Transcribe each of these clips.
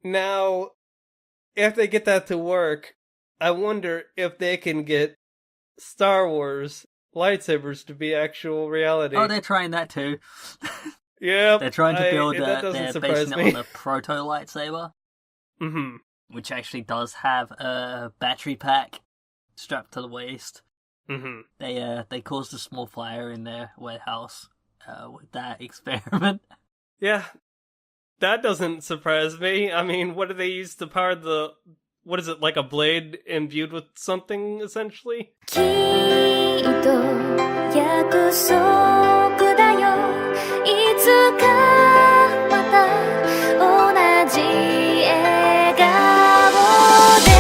Now, if they get that to work, I wonder if they can get Star Wars lightsabers to be actual reality. Oh, they're trying that too. Yep. They're trying to build that doesn't they're surprise basing me. it on a proto lightsaber. Mm-hmm. Which actually does have a battery pack strapped to the waist. Mm-hmm. They caused a small fire in their warehouse with that experiment. Yeah, that doesn't surprise me. I mean, what do they use to power the... What is it, like a blade imbued with something, essentially? きっと約束だよいつかまた同じ笑顔で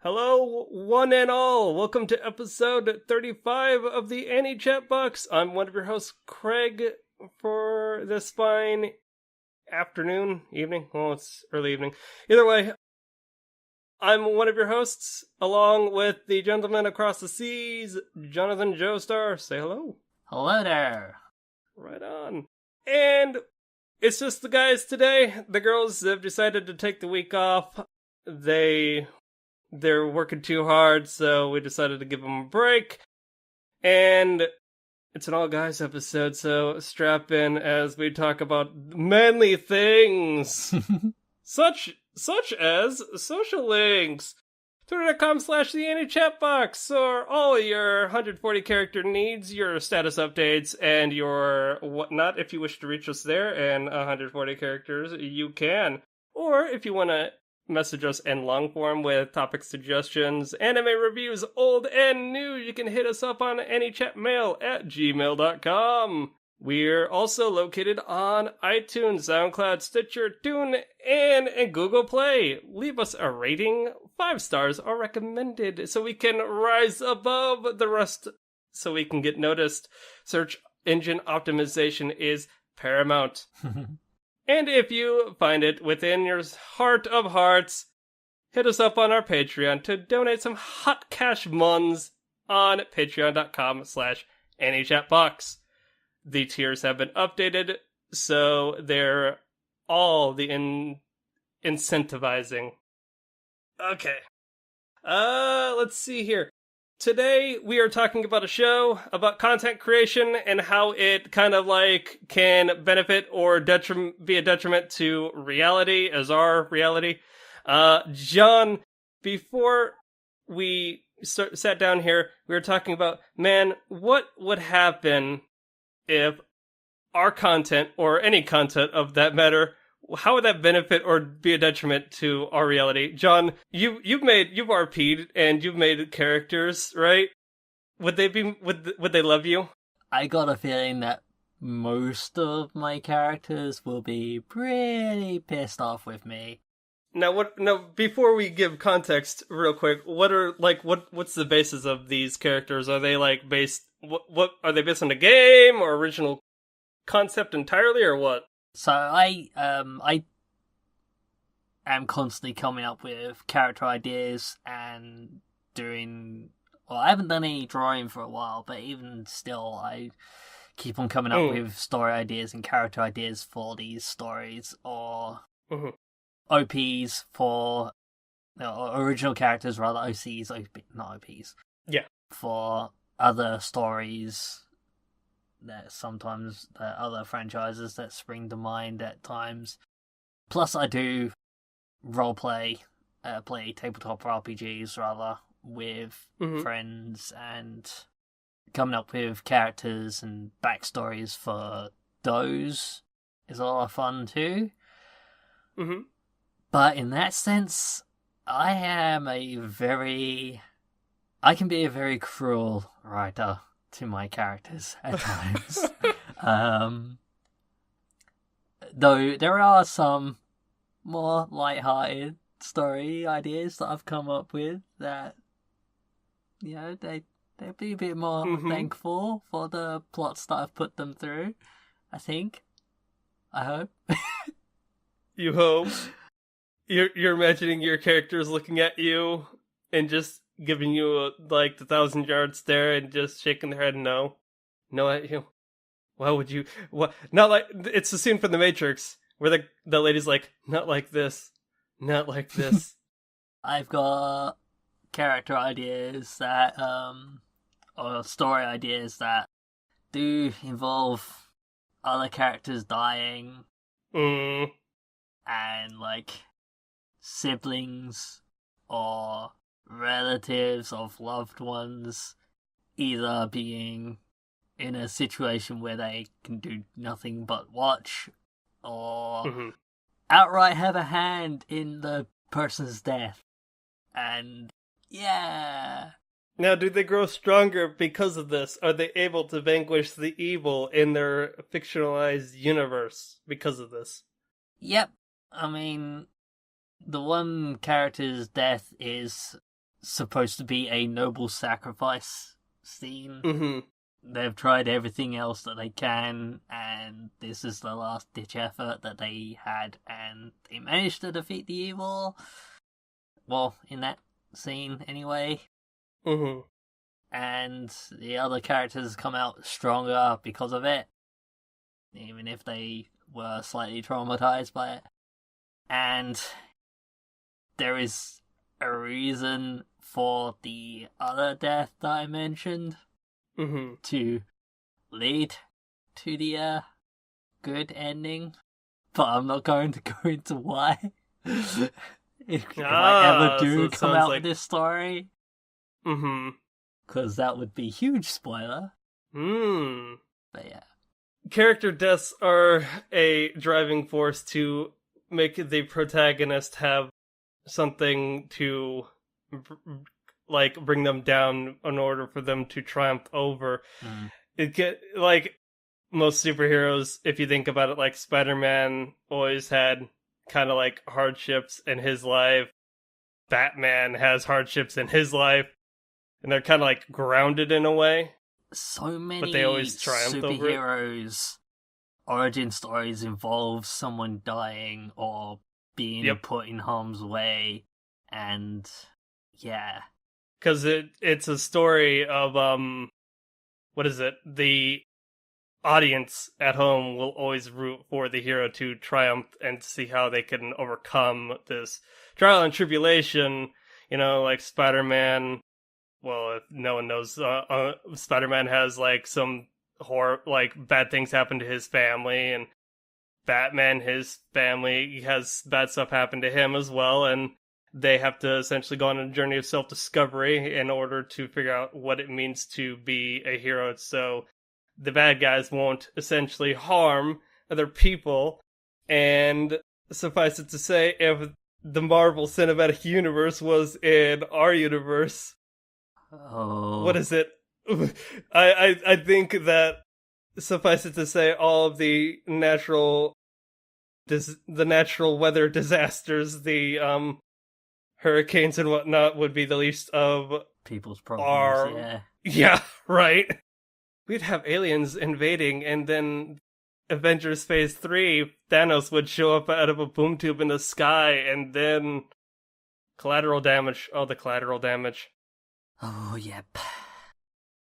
Hello, one and all. Welcome to episode 35 of the Annie Chat Box. I'm one of your hosts, Craig, for this fine afternoon, evening. Well, it's early evening. Either way, I'm one of your hosts, along with the gentleman across the seas, Jonathan Joestar. Say hello. Hello there. Right on. And it's just the guys today. The girls have decided to take the week off. They're working too hard, so we decided to give them a break. And it's an all-guys episode, so strap in as we talk about manly things. such as social links. Twitter.com/TheAnnieChatBox for all your 140 character needs, your status updates, and your whatnot. If you wish to reach us there in 140 characters, you can. Or if you want to message us in long form with topic suggestions, anime reviews, old and new, you can hit us up on anychatmail@gmail.com. We're also located on iTunes, SoundCloud, Stitcher, TuneIn, and Google Play. Leave us a rating. 5 stars are recommended so we can rise above the rest, so we can get noticed. Search engine optimization is paramount. And if you find it within your heart of hearts, hit us up on our Patreon to donate some hot cash muns on patreon.com/AnyChatBox. The tiers have been updated, so they're all the incentivizing. Okay. Let's see here. Today, we are talking about a show about content creation and how it kind of like can benefit or be a detriment to reality as our reality. John, before we sat down here, we were talking about, man, what would happen if our content, or any content of that matter, how would that benefit or be a detriment to our reality? John, you've RP'd and you've made characters, right? Would they love you? I got a feeling that most of my characters will be pretty pissed off with me. Now, before we give context real quick, what's the basis of these characters? Are they like based, what are they based on a game or original concept entirely, or what? So I am constantly coming up with character ideas and doing... Well, I haven't done any drawing for a while, but even still, I keep on coming up with story ideas and character ideas for these stories, or OPs for... original characters, rather, OCs, not OPs. Yeah. For other stories... That sometimes other franchises that spring to mind at times. Plus, I do play tabletop RPGs rather with friends, and coming up with characters and backstories for those is a lot of fun too. Mm-hmm. But in that sense, I can be a very cruel writer to my characters at times. Though there are some more light-hearted story ideas that I've come up with that, they'd be a bit more thankful for the plots that I've put them through, I think. I hope. You hope. you're imagining your characters looking at you and just giving you like the 1,000-yard stare and just shaking their head no at you. Why would you? What? Not like it's the scene from The Matrix where the lady's like, not like this, not like this. I've got character ideas that, or story ideas that do involve other characters dying, and like siblings or relatives of loved ones either being in a situation where they can do nothing but watch, or outright have a hand in the person's death. And yeah. Now, do they grow stronger because of this? Are they able to vanquish the evil in their fictionalized universe because of this? Yep. I mean, the one character's death is supposed to be a noble sacrifice scene. They've tried everything else that they can, and this is the last-ditch effort that they had, and they managed to defeat the evil. Well, in that scene, anyway. And the other characters come out stronger because of it, even if they were slightly traumatized by it. And there is a reason for the other death that I mentioned. To lead to the good ending, but I'm not going to go into why. if I ever do come out with this story, because that would be huge spoiler. But yeah, character deaths are a driving force to make the protagonist have something to like bring them down in order for them to triumph over. It get like most superheroes, if you think about it, like Spider-Man always had kind of like hardships in his life. Batman has hardships in his life, and they're kind of like grounded in a way. So many but they always triumph superheroes' origin stories involve someone dying or being put in harm's way, and yeah. Because it's a story of, what is it? The audience at home will always root for the hero to triumph and see how they can overcome this trial and tribulation. You know, like Spider-Man, well, if no one knows, Spider-Man has, like, some bad things happen to his family, and Batman, his family, has bad stuff happen to him as well, and they have to essentially go on a journey of self-discovery in order to figure out what it means to be a hero. So the bad guys won't essentially harm other people. And suffice it to say, if the Marvel Cinematic Universe was in our universe, what is it? I think that, suffice it to say, all of the natural weather disasters, the hurricanes and whatnot, would be the least of people's problems. Yeah, right. We'd have aliens invading, and then Avengers Phase 3, Thanos would show up out of a boom tube in the sky, and then collateral damage. Oh, the collateral damage. Oh, yep.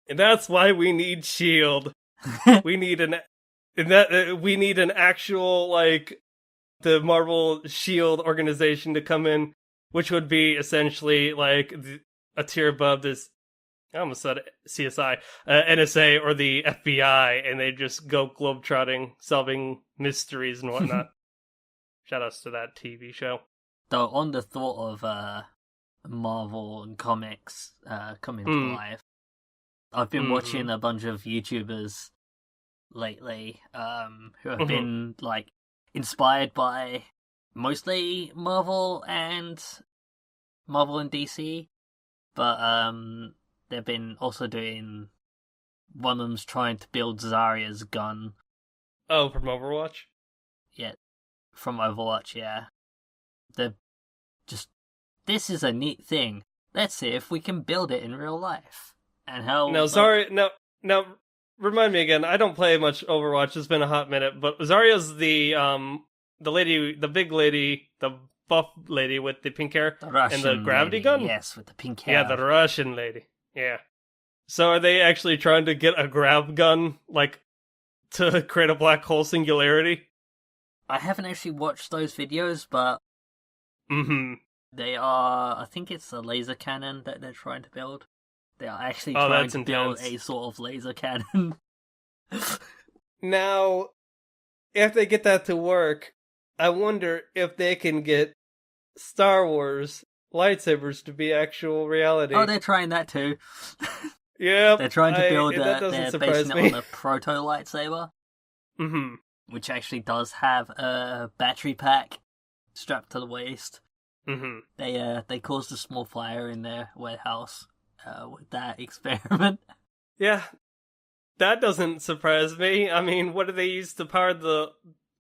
And that's why we need S.H.I.E.L.D. we need an actual, like, the Marvel S.H.I.E.L.D. organization to come in, which would be essentially like a tier above this. I almost said CSI, NSA, or the FBI, and they just go globetrotting, solving mysteries and whatnot. Shoutouts to that TV show. Though, on the thought of Marvel and comics coming to life, I've been watching a bunch of YouTubers lately who have been like inspired by mostly Marvel and DC, but they've been also doing, one of them's trying to build Zarya's gun. Oh, from Overwatch? Yeah, from Overwatch, yeah. They're just, this is a neat thing. Let's see if we can build it in real life. And how... Now, Zarya, now, remind me again, I don't play much Overwatch, it's been a hot minute, but Zarya's the lady, the big lady, the buff lady with the pink hair The Russian and the gravity lady, gun? yes, with the pink hair. Yeah, the Russian lady. Yeah. So are they actually trying to get a grav gun, like, to create a black hole singularity? I haven't actually watched those videos, but Mm-hmm. they are... I think it's a laser cannon that they're trying to build. They are actually Oh, trying that's to build intense. a sort of laser cannon. Now, if they get that to work, I wonder if they can get Star Wars lightsabers to be actual reality. Oh, they're trying that too. Yep. They're trying to build that they're doesn't surprise basing me. it on a proto lightsaber, Mm-hmm. which actually does have a battery pack strapped to the waist. Mm-hmm. They caused a small fire in their warehouse with that experiment. Yeah. That doesn't surprise me. I mean, what do they use to power the...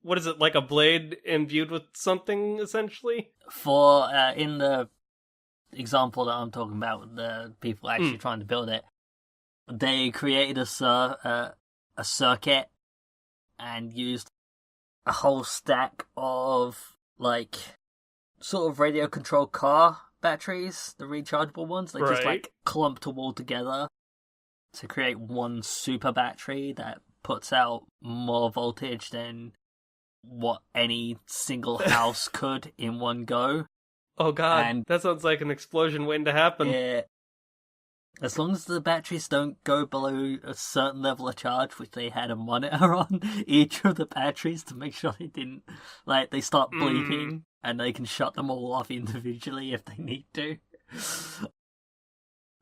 What is it, like a blade imbued with something, essentially? For in the example that I'm talking about, the people actually trying to build it, they created a circuit and used a whole stack of like sort of radio controlled car batteries, the rechargeable ones. They just Right. like clumped them all together to create one super battery that puts out more voltage than what any single house could in one go. Oh god, And- that sounds like an explosion waiting to happen. Yeah. As long as the batteries don't go below a certain level of charge, which they had a monitor on each of the batteries to make sure they didn't, like, they start bleeping, and they can shut them all off individually if they need to.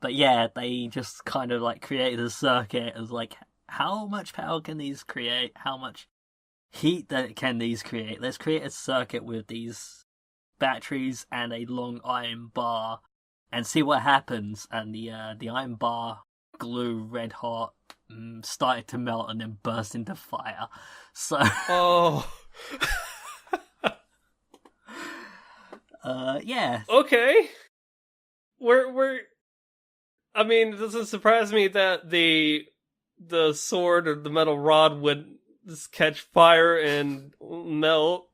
But yeah, they just kind of, like, created a circuit as, like, how much power can these create? How much heat can these create? Let's create a circuit with these batteries and a long iron bar and see what happens. And the iron bar glue red hot, started to melt and then burst into fire. So Oh. yeah. Okay. We're I mean, it doesn't surprise me that the sword or the metal rod would just catch fire and melt.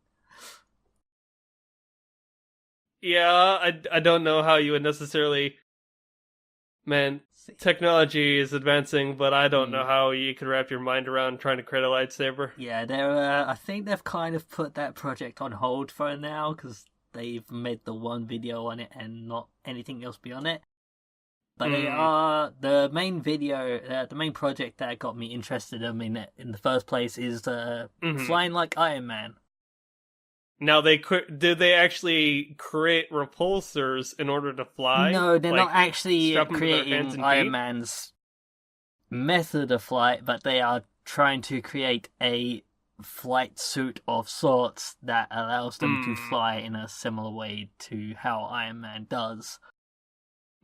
Yeah, I don't know how you would necessarily... Man, technology is advancing, but I don't know how you could wrap your mind around trying to create a lightsaber. Yeah, I think they've kind of put that project on hold for now because they've made the one video on it and not anything else beyond it. But they are the main video, the main project that got me interested in it in the first place is flying like Iron Man. Now, do they actually create repulsors in order to fly? No, they're Like, not actually strap 'em to their hands creating and Iron feet? Man's method of flight, but they are trying to create a flight suit of sorts that allows them to fly in a similar way to how Iron Man does.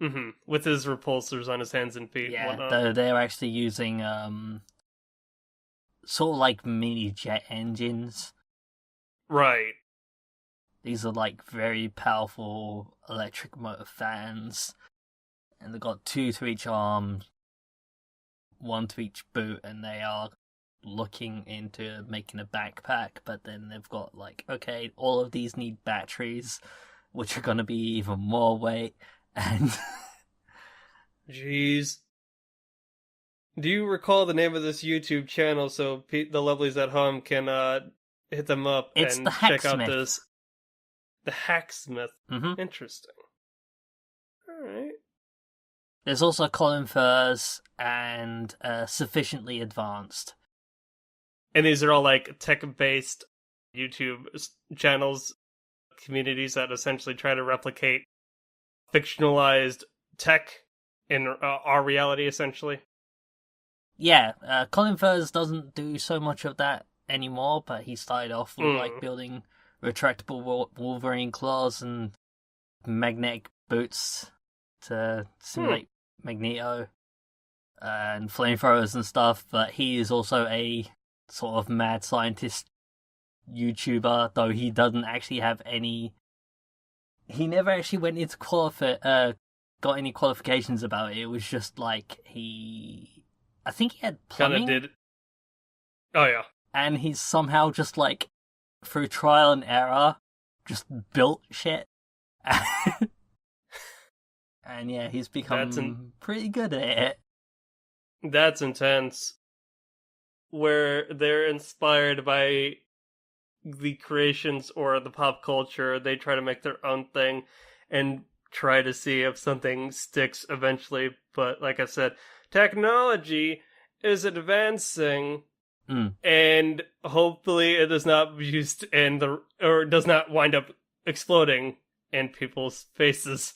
Mm-hmm. With his repulsors on his hands and feet. Yeah, and whatnot. though they're actually using sort of like mini jet engines. Right. These are like very powerful electric motor fans, and they've got 2 to each arm, 1 to each boot, and they are looking into making a backpack, but then they've got like, okay, all of these need batteries, which are going to be even more weight, and... Jeez. Do you recall the name of this YouTube channel so the lovelies at home can hit them up It's and the check out Hacksmith. this? The Hacksmith. Mhm. Interesting. Alright. There's also Colin Furs and Sufficiently Advanced. And these are all like tech-based YouTube channels, communities that essentially try to replicate fictionalized tech in our reality, essentially. Yeah, Colin Furs doesn't do so much of that anymore, but he started off with like building retractable Wolverine claws and magnetic boots to simulate Magneto and flamethrowers and stuff, but he is also a sort of mad scientist YouTuber, though he doesn't actually have any... He never actually went into got any qualifications about it. It was just like I think he had plumbing. Kinda did. Oh, yeah. And he's somehow just like, through trial and error, just built shit. And yeah, he's become pretty good at it. That's intense. Where they're inspired by the creations or the pop culture, they try to make their own thing and try to see if something sticks eventually. But like I said, technology is advancing, and hopefully it is not used or does not wind up exploding in people's faces.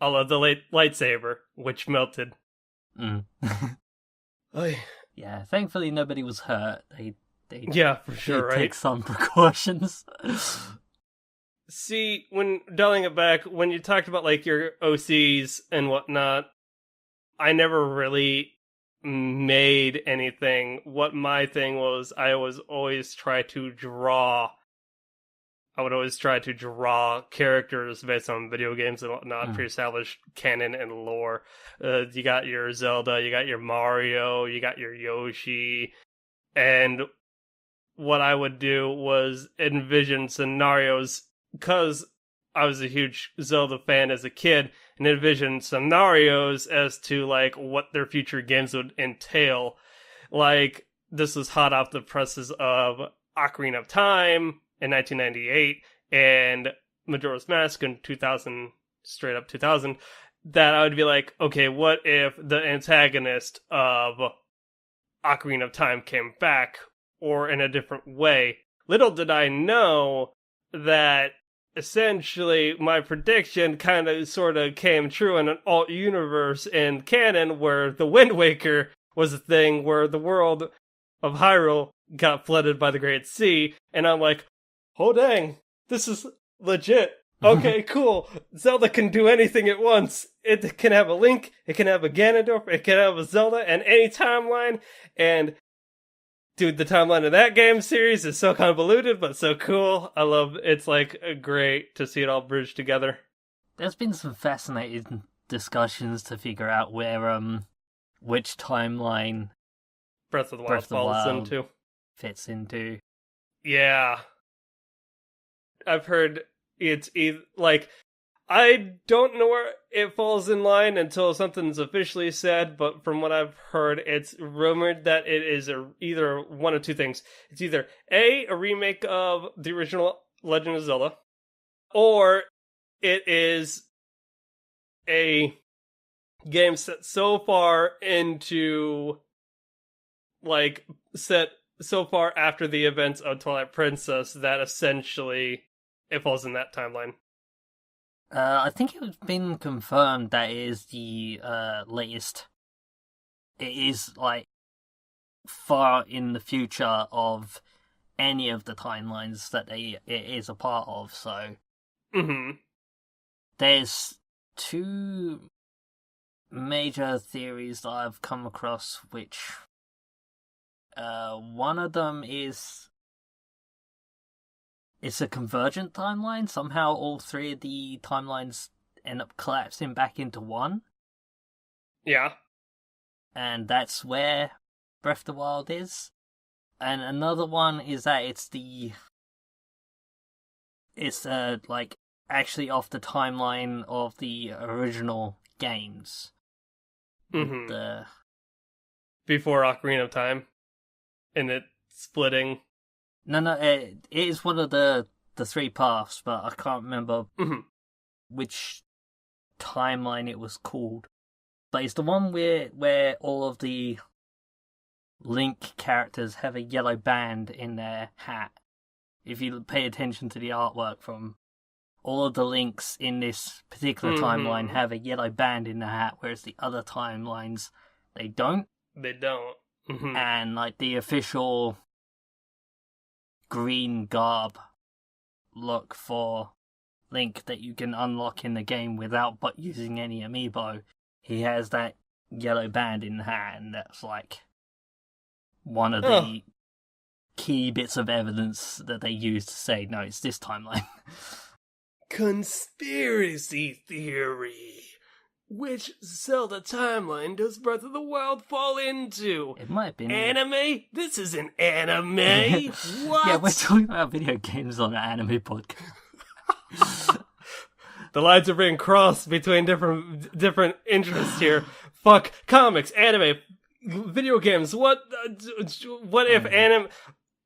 A la the lightsaber, which melted. Yeah, thankfully nobody was hurt. They for sure, right? Take some precautions. See, when dialing it back, when you talked about like your OCs and whatnot, I never really made anything. What my thing was, I would always try to draw characters based on video games and whatnot, pre-established canon and lore. You got your Zelda, you got your Mario, you got your Yoshi, and what I would do was envision scenarios, because I was a huge Zelda fan as a kid, and envision scenarios as to like what their future games would entail. Like, this was hot off the presses of Ocarina of Time in 1998 and Majora's Mask in 2000, straight up 2000, that I would be like, okay, what if the antagonist of Ocarina of Time came back, or in a different way? Little did I know that essentially my prediction kind of sort of came true in an alt universe in canon, where the Wind Waker was a thing where the world of Hyrule got flooded by the Great Sea, and I'm like, oh dang, this is legit. Okay, cool. Zelda can do anything at once. It can have a Link, it can have a Ganondorf, it can have a Zelda, and any timeline. And dude, the timeline of that game series is so convoluted, but so cool. I love it. It's like great to see it all bridged together. There's been some fascinating discussions to figure out where which timeline Breath of the Wild falls into. Fits into. Yeah. I've heard it's either, like, I don't know where it falls in line until something's officially said, but from what I've heard, it's rumored that it is either one of two things. It's either A, a remake of the original Legend of Zelda, or it is a game set so far into, like, set so far after the events of Twilight Princess that essentially it falls in that timeline. I think it's been confirmed that it is the latest. It is, like, far in the future of any of the timelines that it is a part of, so... There's two major theories that I've come across, which... one of them is... It's a convergent timeline. Somehow all three of the timelines end up collapsing back into one. Yeah. And that's where Breath of the Wild is. And another one is that it's like, actually off the timeline of the original games. Before Ocarina of Time. And it splitting. No, it is one of the three paths, but I can't remember which timeline it was called. But it's the one where all of the Link characters have a yellow band in their hat. If you pay attention to the artwork, from all of the Links in this particular timeline have a yellow band in their hat, whereas the other timelines, they don't. They don't. And, like, the official green garb look for Link that you can unlock in the game without but using any amiibo, he has that yellow band in the hat, and that's like one of the key bits of evidence that they use to say, no, it's this timeline. Conspiracy theory. Which Zelda timeline does Breath of the Wild fall into? It might be anime. This is an anime. What? Yeah, we're talking about video games on an anime podcast. The lines are being crossed between different interests here. Fuck comics, anime, video games. What if anime?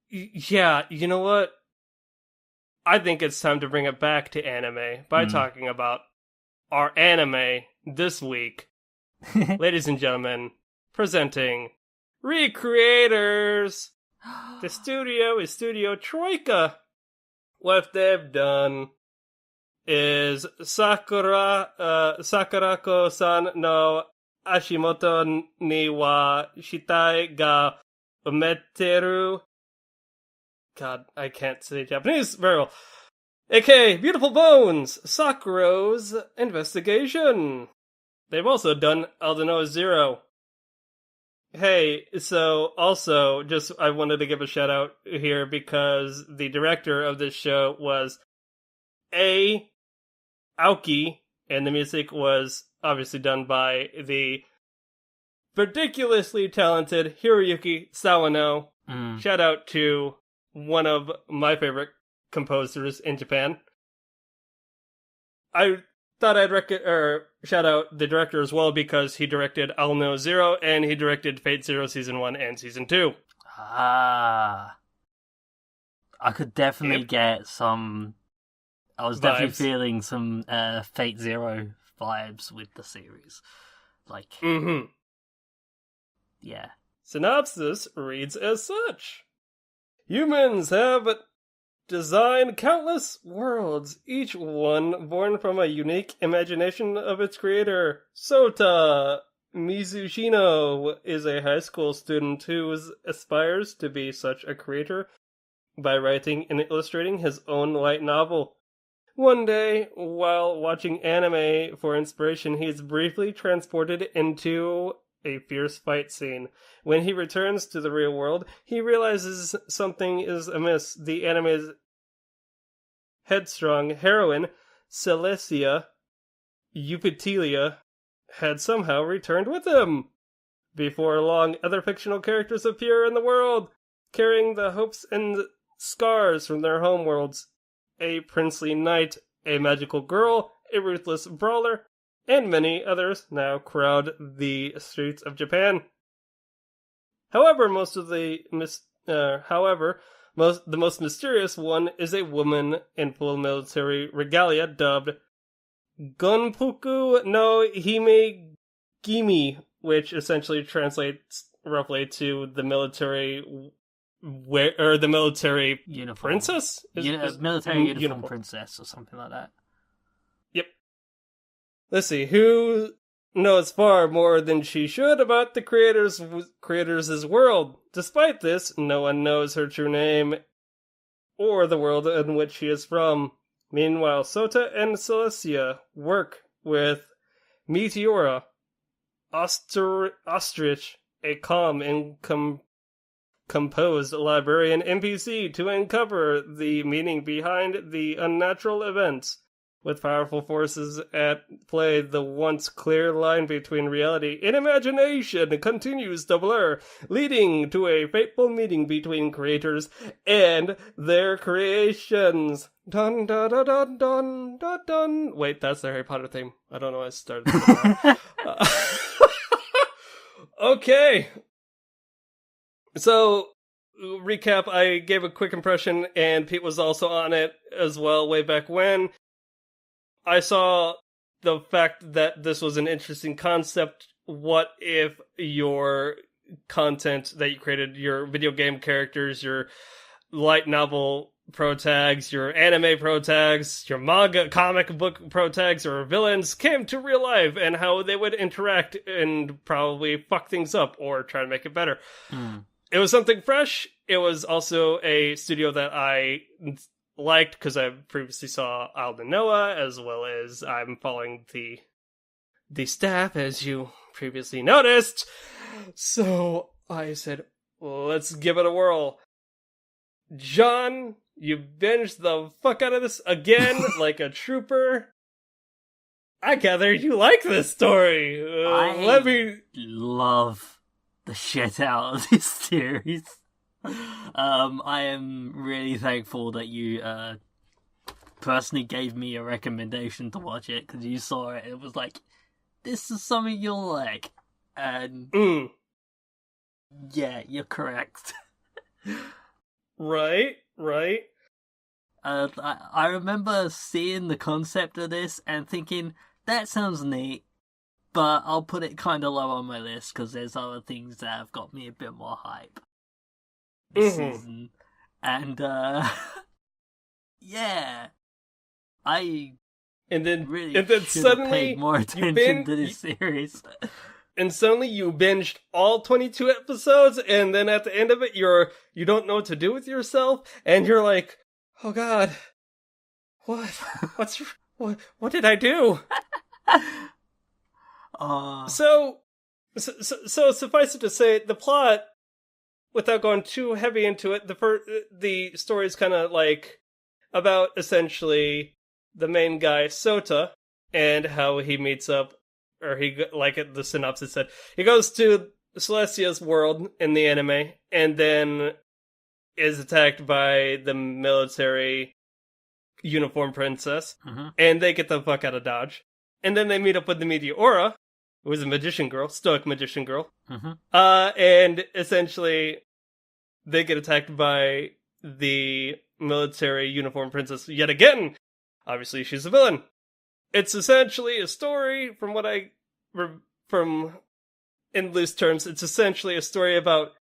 Yeah, you know what? I think it's time to bring it back to anime by talking about our anime this week. Ladies and gentlemen, presenting Recreators. The studio is Studio Troika. What they've done is Sakurako-san no Ashimoto ni wa shitai ga umeteru. God, I can't say Japanese very well. AKA Beautiful Bones, Sakuro's Investigation. They've also done Aldnoah Zero. Hey, so also, I wanted to give a shout out here because the director of this show was Aoki, and the music was obviously done by the ridiculously talented Hiroyuki Sawano. Shout out to one of my favorite composers in Japan. I thought I'd shout out the director as well because he directed Aldnoah Zero and he directed Fate Zero Season 1 and Season 2. I could definitely get some... I was definitely feeling some Fate Zero vibes with the series. Like... Yeah. Synopsis reads as such. Humans have designed countless worlds, each one born from a unique imagination of its creator. Sota Mizushino is a high school student who aspires to be such a creator by writing and illustrating his own light novel. One day, while watching anime for inspiration, he is briefly transported into a fierce fight scene. When he returns to the real world, he realizes something is amiss. The anime's headstrong heroine, Celestia Upitilia, had somehow returned with him. Before long, other fictional characters appear in the world, carrying the hopes and scars from their homeworlds. A princely knight, a magical girl, a ruthless brawler, and many others now crowd the streets of Japan. However, the most mysterious one is a woman in full military regalia dubbed Gonpuku no Himegimi, which essentially translates roughly to the military the military uniform. Princess? Military uniform princess or something like that. Yep. Let's see, who knows far more than she should about the creators' world. Despite this, no one knows her true name or the world in which she is from. Meanwhile, Sota and Celestia work with Meteora Ostrich, a calm and composed librarian NPC, to uncover the meaning behind the unnatural events. With powerful forces at play, the once clear line between reality and imagination continues to blur, leading to a fateful meeting between creators and their creations. Dun dun dun dun dun dun dun. Wait, that's the Harry Potter theme. I don't know why I started with that. Okay. So, recap, I gave a quick impression, and Pete was also on it as well way back when. I saw the fact that this was an interesting concept. What if your content that you created, your video game characters, your light novel protags, your anime protags, your manga, comic book protags, or villains came to real life, and how they would interact and probably fuck things up or try to make it better. It was something fresh. It was also a studio that I liked because I previously saw Aldnoah, as well as I'm following the staff, as you previously noticed. So I said, well, let's give it a whirl. John, you binged the fuck out of this again like a trooper. I gather you like this story. I love the shit out of this series. I am really thankful that you personally gave me a recommendation to watch it because you saw it. It was like, this is something you'll like. And yeah, you're correct. Right. I remember seeing the concept of this and thinking, that sounds neat, but I'll put it kind of low on my list because there's other things that have got me a bit more hype this season. And, yeah, I really should have paid more attention to this series. And suddenly you binged all 22 episodes, and then at the end of it, you don't know what to do with yourself, and you're like, oh god, what did I do? So suffice it to say, the plot, without going too heavy into it, the story is kind of like about essentially the main guy, Sota, and how he meets up, or the synopsis said, he goes to Celestia's world in the anime, and then is attacked by the military uniform princess, and they get the fuck out of Dodge. And then they meet up with the Meteora, who is a magician girl, stoic magician girl, and essentially they get attacked by the military uniform princess yet again. Obviously, she's a villain. It's essentially a story, in loose terms, it's essentially a story about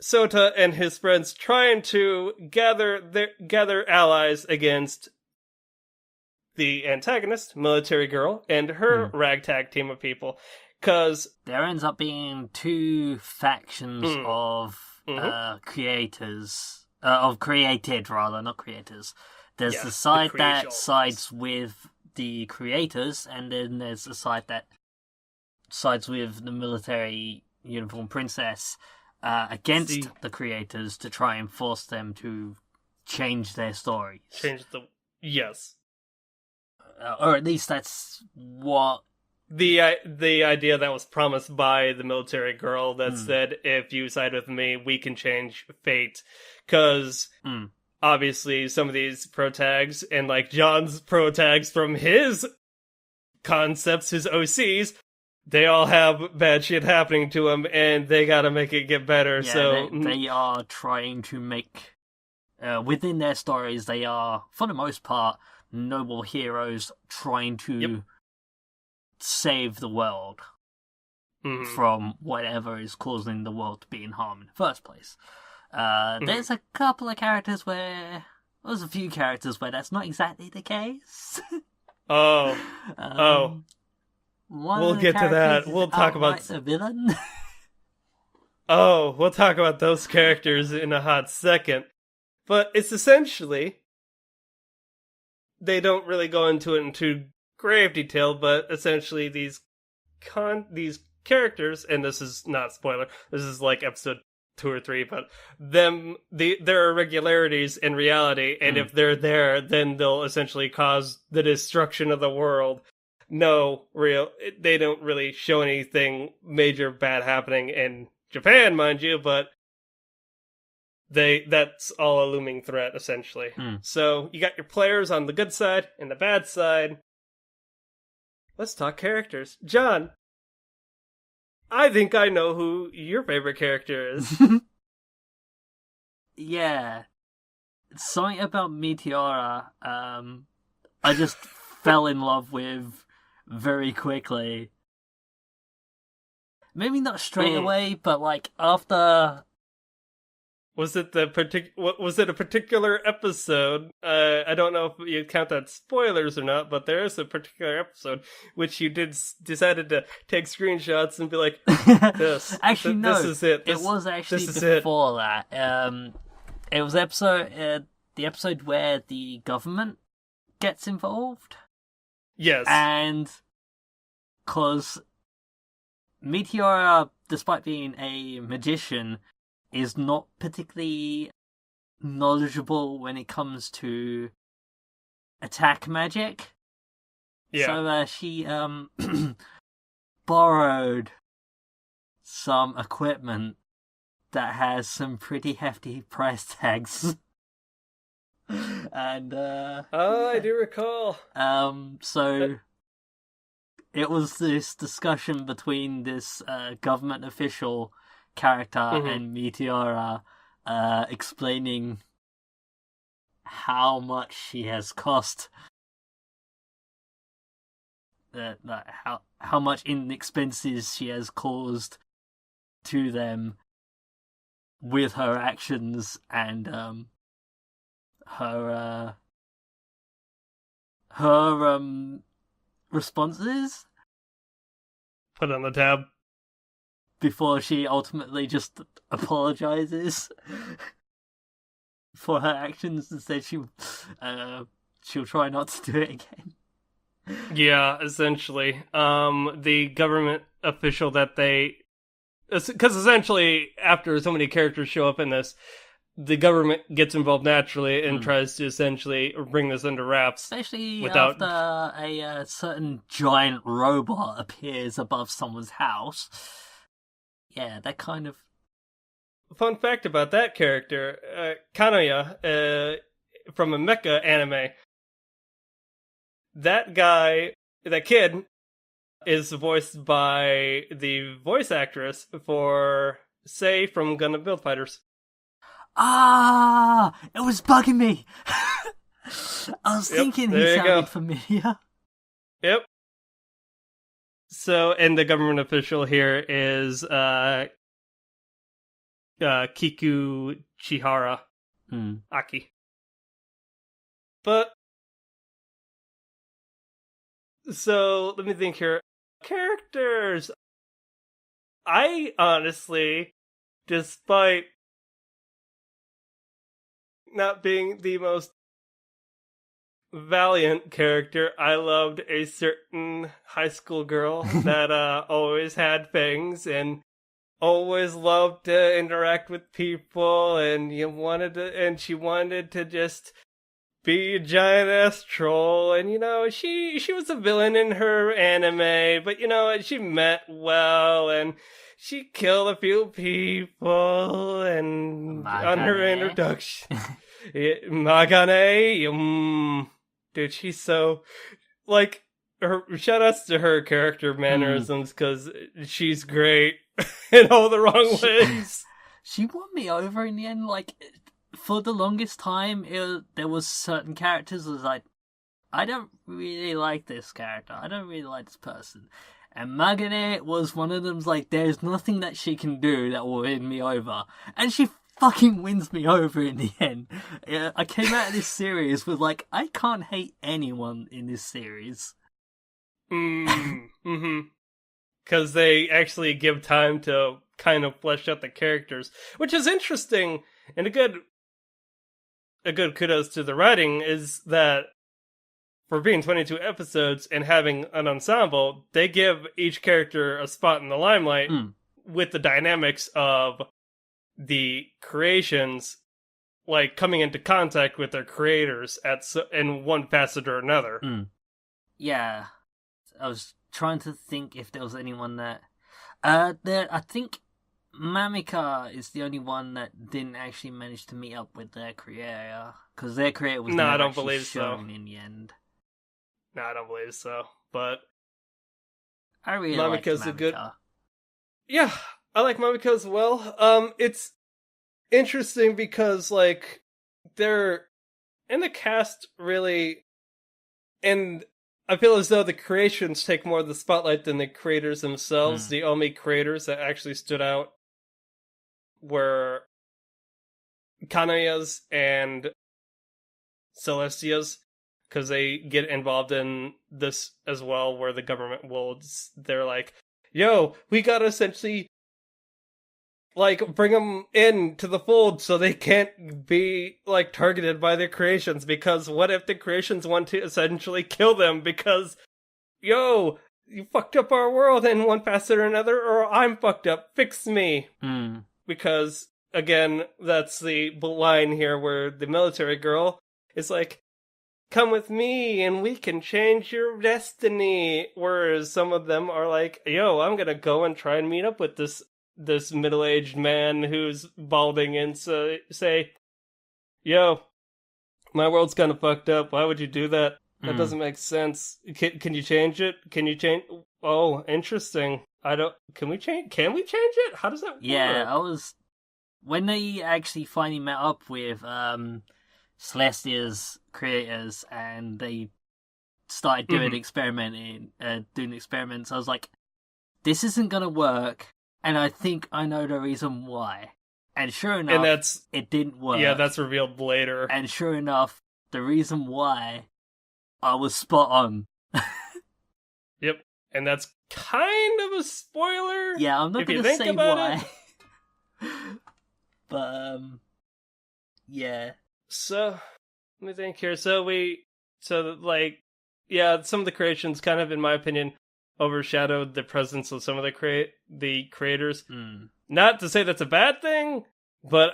Sota and his friends trying to gather allies against the antagonist, military girl, and her ragtag team of people. Because there ends up being two factions of creators, of created rather, not creators. There's the side that sides with the creators, and then there's the side that sides with the military uniform princess against the creators to try and force them to change their stories. Yes. Or at least that's what... The idea that was promised by the military girl that said, if you side with me, we can change fate. Because... obviously, some of these protags, and like John's protags from his concepts, his OCs, they all have bad shit happening to them, and they gotta make it get better. Yeah, so they are trying to make, within their stories, they are, for the most part, noble heroes trying to save the world from whatever is causing the world to be in harm in the first place. There's a couple of characters where... There's a few characters where that's not exactly the case. We'll get to that. We'll talk about... a villain. We'll talk about those characters in a hot second. But it's essentially... They don't really go into it in too grave detail, but essentially these characters, and this is not spoiler, this is like episode 2 or 3, but there are irregularities in reality, and if they're there, then they'll essentially cause the destruction of the world. They don't really show anything major bad happening in Japan, mind you, but that's all a looming threat, essentially. So, you got your players on the good side and the bad side. Let's talk characters. John, I think I know who your favorite character is. Yeah. Something about Meteora, I just fell in love with very quickly. Maybe not straight away, but like after... Was it a particular episode? I don't know if you count that spoilers or not, but there is a particular episode which you decided to take screenshots and be like, "This, actually, no, this is it. It was actually before that. It was the episode where the government gets involved. Yes, and because Meteora, despite being a magician, is not particularly knowledgeable when it comes to attack magic. Yeah. So she borrowed some equipment that has some pretty hefty price tags. And Oh, I do recall. so it was this discussion between this government official character and Meteora explaining how much she has cost, how much in expenses she has caused to them with her actions and her responses Put on the tab. before she ultimately just apologizes for her actions and said she'll try not to do it again. Yeah, essentially. The government official that they... Because essentially, after so many characters show up in this, the government gets involved naturally and tries to essentially bring this under wraps. Especially without... after a certain giant robot appears above someone's house. Yeah, that kind of... Fun fact about that character, Kanoya, from a mecha anime, that kid, is voiced by the voice actress for Sei from Gundam Build Fighters. Ah! It was bugging me! I was thinking he there you sounded go. familiar. Yep. So, and the government official here is Kiku Chihara Aki. But, so, let me think here. Characters. I honestly, despite not being the most valiant character, I loved a certain high school girl that always had fangs and always loved to interact with people, and she wanted to just be a giant ass troll. And she was a villain in her anime, but she meant well, and she killed a few people, and on her introduction, Magane, dude, she's so, like, her shoutouts to her character mannerisms, because she's great in all the wrong ways. She won me over in the end. Like, for the longest time, there was certain characters that was like, I don't really like this character. I don't really like this person. And Magane was one of them's like, there's nothing that she can do that will win me over. And she fucking wins me over in the end. I came out of this series with like, I can't hate anyone in this series. Because they actually give time to kind of flesh out the characters, which is interesting, and a good kudos to the writing is that for being 22 episodes and having an ensemble, they give each character a spot in the limelight with the dynamics of the creations, like coming into contact with their creators in one facet or another. Yeah, I was trying to think if there was anyone that... I think Mamika is the only one that didn't actually manage to meet up with their creator, because their creator was never actually shown in the end. No, I don't believe so, but I really like Mamika. Yeah, I like Mamika as well. It's interesting because, like, they're in the cast really, and I feel as though the creations take more of the spotlight than the creators themselves. The only creators that actually stood out were Kanoya's and Celestia's, because they get involved in this as well, where the government they're like, yo, we gotta essentially, like, bring them in to the fold so they can't be, like, targeted by their creations, because what if the creations want to essentially kill them because, yo, you fucked up our world in one facet or another, or I'm fucked up, fix me. Because, again, that's the line here where the military girl is like, come with me and we can change your destiny. Whereas some of them are like, yo, I'm gonna go and try and meet up with this middle-aged man who's balding and say, yo, My world's kind of fucked up. Why would you do that? That doesn't make sense. Can you change it? Can you change? Oh, interesting. I don't. Can we change it? How does that work? Yeah, when they actually finally met up with Celestia's creators and they started doing doing experiments, I was like, this isn't gonna work, and I think I know the reason why. And sure enough, it didn't work. Yeah, that's revealed later. And sure enough, the reason why, I was spot on. Yep, and that's kind of a spoiler. Yeah, I'm not going to say why. But, yeah. So, let me think here. Some of the creations kind of, in my opinion, overshadowed the presence of some of the creators. Not to say that's a bad thing, but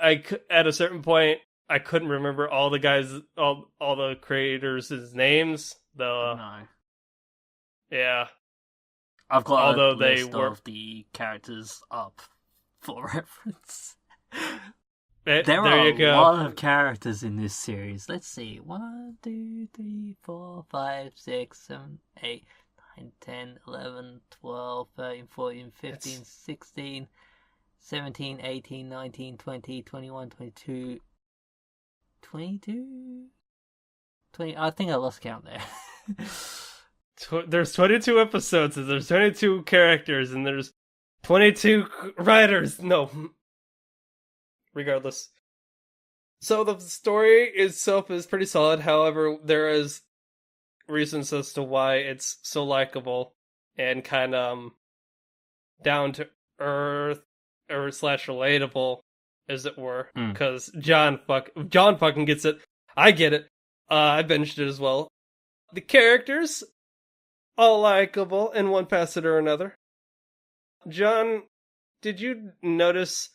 at a certain point, I couldn't remember all the guys, all the creators' names. Though, No. Yeah. I've got a list of the characters up for reference. There are a lot of characters in this series. Let's see. 1, 2, 3, 4, 5, 6, 7, 8, 9, 10, 11, 12, 13, 14, 15, 16, 17, 18, 19, 20, 21, 22... 22? 20? I think I lost count there. There's 22 episodes, and there's 22 characters, and there's 22 writers. No. Regardless. So the story itself is pretty solid. However, there is reasons as to why it's so likable and kind of down to earth or / relatable, as it were. Because John fucking gets it. I get it. I binged it as well. The characters, all likable in one facet or another. John, did you notice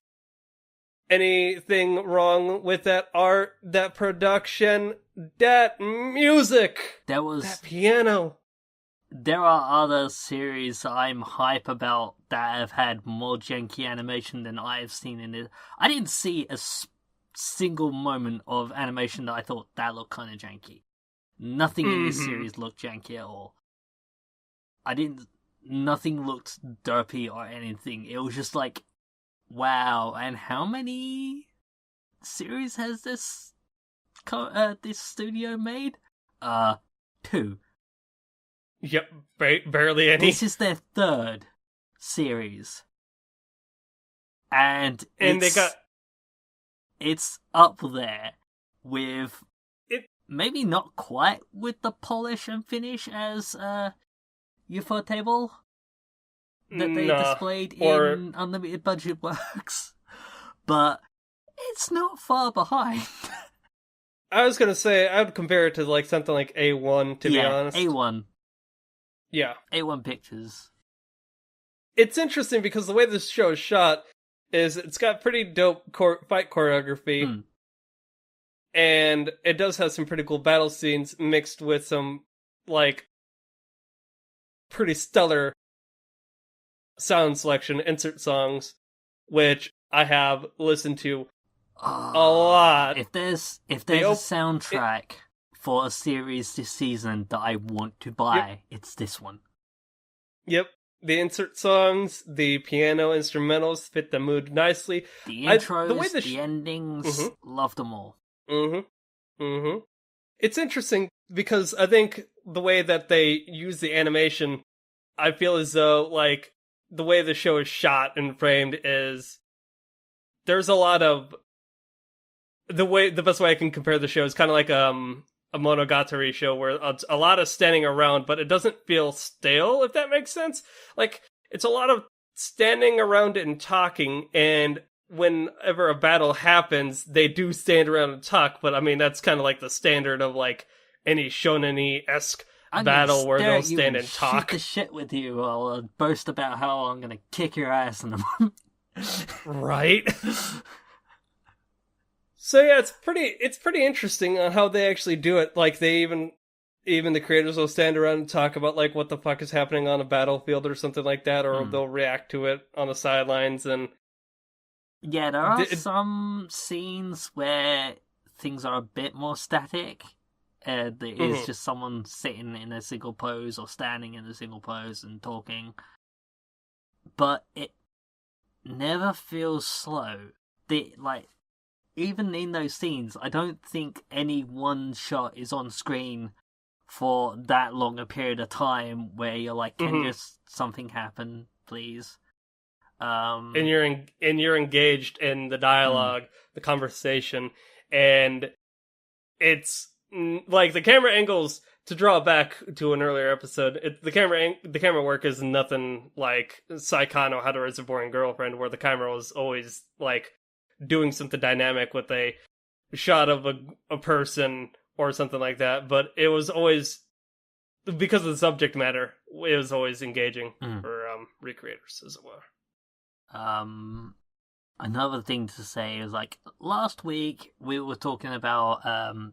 anything wrong with that art, that production, that music, that piano? There are other series I'm hype about that have had more janky animation than I've seen in it. I didn't see a single moment of animation that I thought that looked kind of janky. Nothing in this series looked janky at all. Nothing looked derpy or anything. It was just like, wow. And how many series has this studio made? 2. Yep, barely any. This is their 3rd series. And it's up there with maybe not quite with the polish and finish as UFO Table that they displayed in Unlimited Budget Works, but it's not far behind. I was gonna say I would compare it to like something like A1, to be honest. A1. Yeah, A1 Pictures. It's interesting because the way this show is shot is it's got pretty dope fight choreography, and it does have some pretty cool battle scenes mixed with some like pretty stellar sound selection, insert songs, which I have listened to a lot. If there's a soundtrack for a series this season that I want to buy, it's this one. Yep. The insert songs, the piano instrumentals fit the mood nicely. The intros, the endings, loved them all. It's interesting because I think the way that they use the animation, I feel as though, like, the way the show is shot and framed is there's a lot of the best way I can compare the show is kind of like a Monogatari show where it's a lot of standing around, but it doesn't feel stale, if that makes sense. Like, it's a lot of standing around and talking, and whenever a battle happens, they do stand around and talk, but I mean, that's kind of like the standard of like any shonen-esque battle where they'll stand and talk. Shoot the shit with you, I'll boast about how I'm gonna kick your ass in a moment. Right? So yeah, it's pretty interesting on how they actually do it. Like, they even the creators will stand around and talk about like what the fuck is happening on a battlefield or something like that, or they'll react to it on the sidelines. And yeah, there are some scenes where things are a bit more static. There is just someone sitting in a single pose or standing in a single pose and talking. But it never feels slow. Even in those scenes, I don't think any one shot is on screen for that long a period of time where you're like, can just something happen, please? And you're engaged in the dialogue, the conversation, and it's like the camera angles. To draw back to an earlier episode, the camera work is nothing like Saikano, How to Raise a Boring Girlfriend, where the camera was always like doing something dynamic with a shot of a person or something like that. But it was always, because of the subject matter, it was always engaging for recreators as it were. Another thing to say is, like, last week we were talking about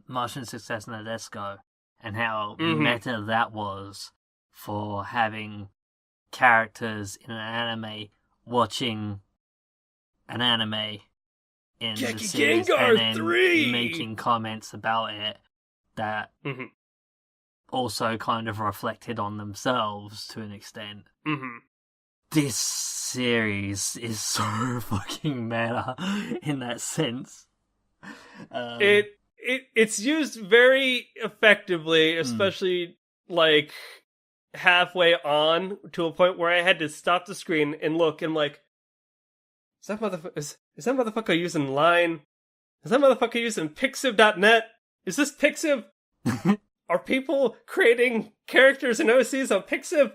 Martian Success Nadesco and how meta that was for having characters in an anime watching an anime in the series and then 3! making comments about it that also kind of reflected on themselves to an extent. This series is so fucking meta in that sense. It's used very effectively, especially like halfway on to a point where I had to stop the screen and look and like, is that motherfucker using Line? Is that motherfucker using Pixiv.net? Is this Pixiv? Are people creating characters and OCs on Pixiv?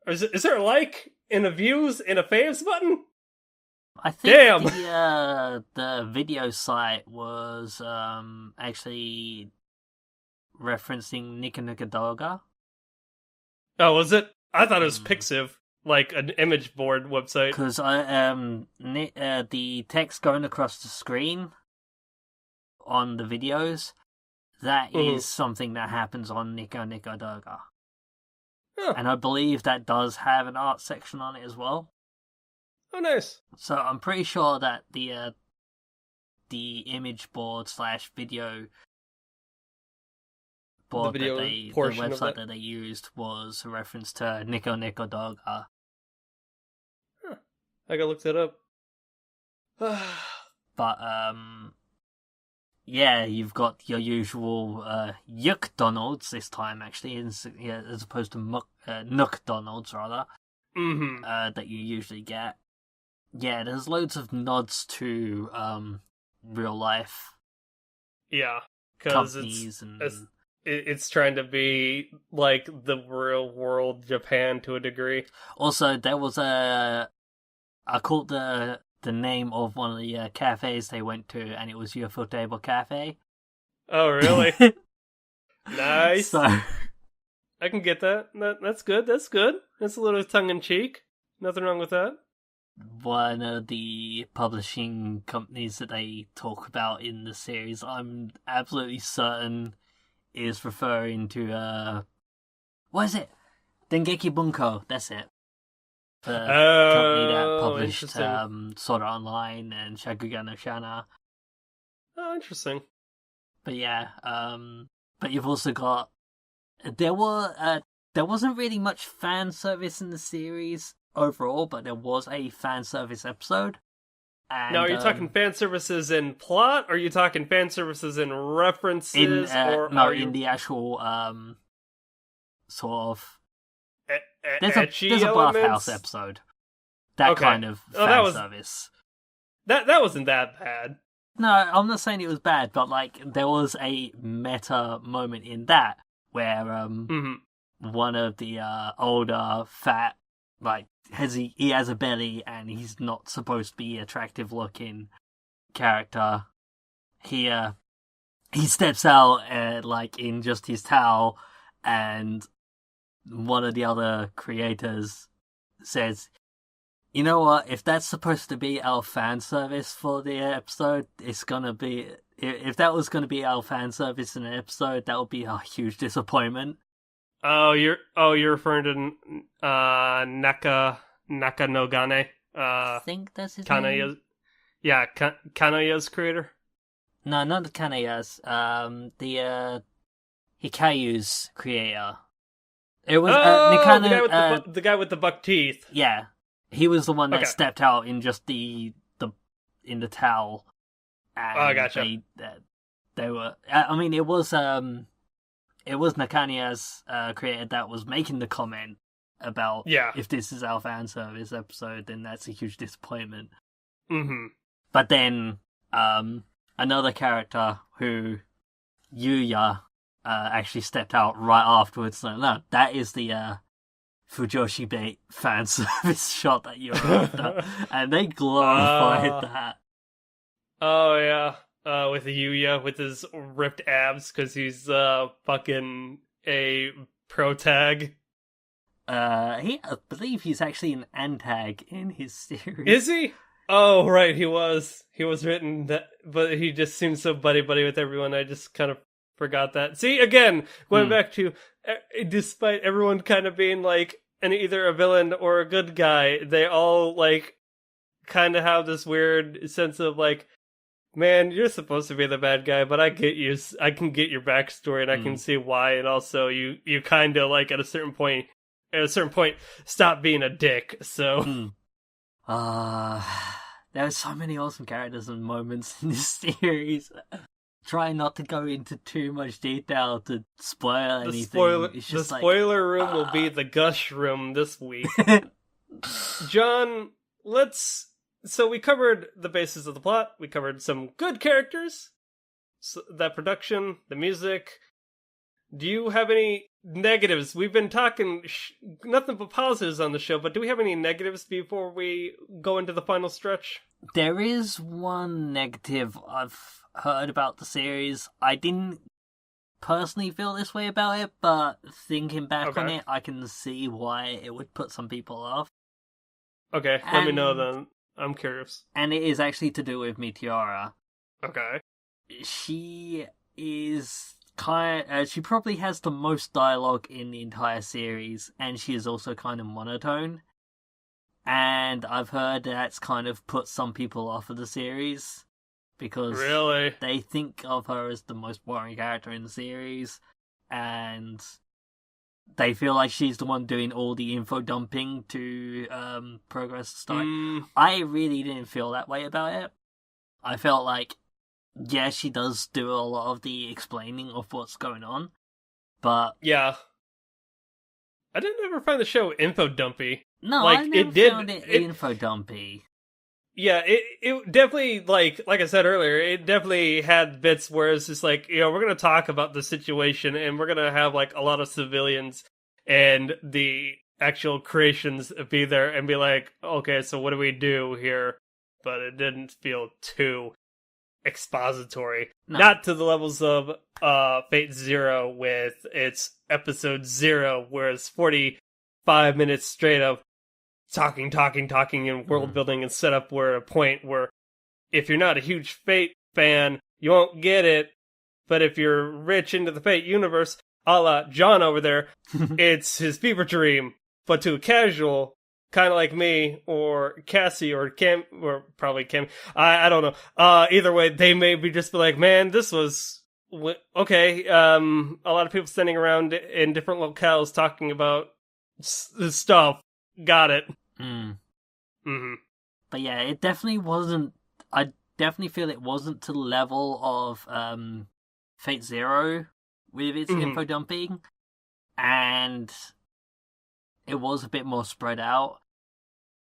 Or is there a like in a views in a faves button? I think Damn. the video site was actually referencing Nika Nika Doga. Oh, was it? I thought it was Pixiv, like an image board website. Because the text going across the screen on the videos, that is something that happens on Nico Nico Doga. Huh. And I believe that does have an art section on it as well. Oh, nice. So I'm pretty sure that the image board / video board the website that they used was a reference to Nico Nico Doga. Huh. I gotta look that up. But yeah, you've got your usual Yuck Donalds this time, actually, as opposed to Nook Donalds, rather, that you usually get. Yeah, there's loads of nods to real life. Yeah, because it's trying to be like the real world Japan to a degree. Also, there was I called the name of one of the cafes they went to, and it was UFO Table Cafe. Oh, really? Nice. So, I can get that. That's good. That's good. That's a little tongue-in-cheek. Nothing wrong with that. One of the publishing companies that they talk about in the series, I'm absolutely certain is referring to, what is it? Dengeki Bunko, that's it. The company that published Sword Art Online and Shakugan no Shana. Oh, interesting. But yeah, but you've also got, there wasn't really much fan service in the series overall, but there was a fan service episode. And, now, are you talking fan services in plot, or are you talking fan services in references? In the actual sort of. There's a bathhouse episode. That kind of fan service. That wasn't that bad. No, I'm not saying it was bad, but like there was a meta moment in that where one of the older fat, like, he has a belly and he's not supposed to be attractive looking character. He steps out like in just his towel, and one of the other creators says, "You know what? If that's supposed to be our fan service for the episode, it's gonna be. If that was gonna be our fan service in an episode, that would be a huge disappointment." Oh, you're referring to Naka no Gane. I think that's his name. Yeah, Kanoya's creator. No, not the Kaneyas. The Hikayu's creator. It was Nikano, the guy with the buck teeth. Yeah, he was the one that Okay. stepped out in just the in the towel. And Gotcha. They were. I mean, it was Nakania's creator that was making the comment about if this is our fan service episode, then that's a huge disappointment. Mm-hmm. But then another character who Yuya actually stepped out right afterwards. So no, that is the Fujoshi bait fan service shot that you're after, and they glorified that. Oh yeah, with Yuya with his ripped abs because he's fucking a pro tag. I believe he's actually an antag in his series. Is he? Oh right, he was. He was written that, but he just seems so buddy with everyone. I just kind of forgot that. See, again, going back to, despite everyone kind of being like either a villain or a good guy, they all like kind of have this weird sense of like, man, you're supposed to be the bad guy, but I get you. I can get your backstory, and I can see why. And also, you kind of like at a certain point, stop being a dick. So, there are so many awesome characters and moments in this series. Try not to go into too much detail to spoil anything. The spoiler room will be the gush room this week. John, so we covered the basis of the plot. We covered some good characters, that production, the music. Do you have any negatives? We've been talking nothing but positives on the show, but do we have any negatives before we go into the final stretch? There is one negative I've heard about the series. I didn't personally feel this way about it, but thinking back on it, I can see why it would put some people off. Okay, let me know then. I'm curious. And it is actually to do with Meteora. Okay. She is she probably has the most dialogue in the entire series, and she is also kind of monotone. And I've heard that's kind of put some people off of the series, because they think of her as the most boring character in the series, and they feel like she's the one doing all the info dumping to progress the story. I really didn't feel that way about it. I felt like, yeah, she does do a lot of the explaining of what's going on, but yeah, I didn't ever find the show info dumpy. No, like, I never found it info dumpy. Yeah, it definitely, like I said earlier, it definitely had bits where it's just like, we're going to talk about the situation, and we're going to have, like, a lot of civilians and the actual creations be there and be like, okay, so what do we do here? But it didn't feel too expository. No. Not to the levels of Fate Zero with its episode 0, where it's 45 minutes straight of talking and world building and setup, where a point where if you're not a huge Fate fan, you won't get it, but if you're rich into the Fate universe, a la John over there, it's his fever dream. But to a casual, kind of like me, or Cassie, or Cam, or probably Cam, I don't know. Either way, they may be just be like, man, this was okay. A lot of people standing around in different locales talking about stuff. Got it. But yeah, it definitely wasn't. I definitely feel it wasn't to the level of Fate Zero with its info dumping, and it was a bit more spread out.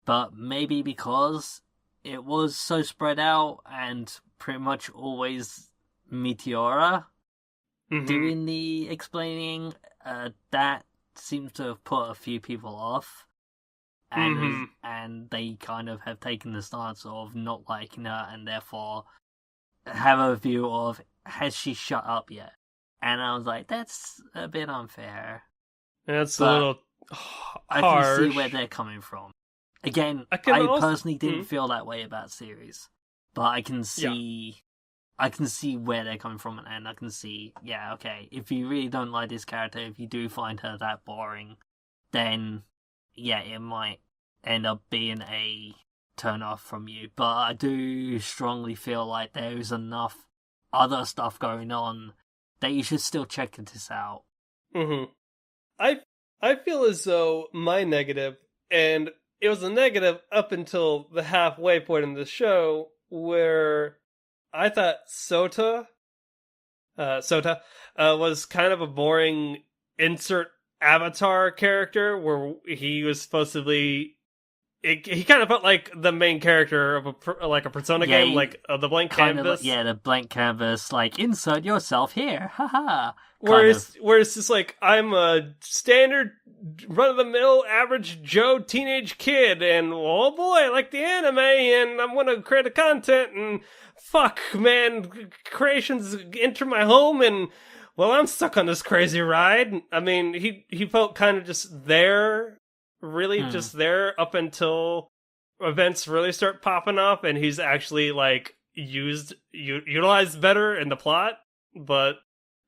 But maybe because it was so spread out and pretty much always Meteora doing the explaining, that seems to have put a few people off. And they kind of have taken the stance of not liking her, and therefore have a view of, has she shut up yet? And I was like, that's a bit unfair. That's a little harsh. I can see where they're coming from. Again, I personally didn't feel that way about the series, but I can see where they're coming from, and I can see, yeah, okay, if you really don't like this character, if you do find her that boring, then yeah, it might end up being a turn off from you. But I do strongly feel like there is enough other stuff going on, that you should still check this out. Mm-hmm. I feel as though my negative, and it was a negative up until the halfway point in the show, where I thought Sota was kind of a boring insert avatar character, where he was supposed to be. He kind of felt like the main character of a Persona game, like the blank canvas. The blank canvas, like, insert yourself here, haha. Whereas it's like, I'm a standard, run-of-the-mill, average Joe teenage kid, and oh boy, I like the anime, and I'm gonna create a content, and fuck, man, creations enter my home, and, well, I'm stuck on this crazy ride. I mean, he felt kind of just there, really just there, up until events really start popping up, and he's actually, like, utilized better in the plot, but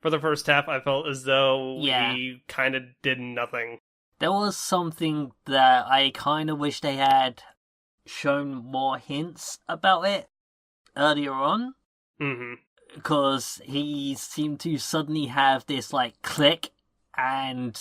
for the first half, I felt as though he kind of did nothing. There was something that I kind of wish they had shown more hints about it earlier on. Mm-hmm. Because he seemed to suddenly have this, like, click, and...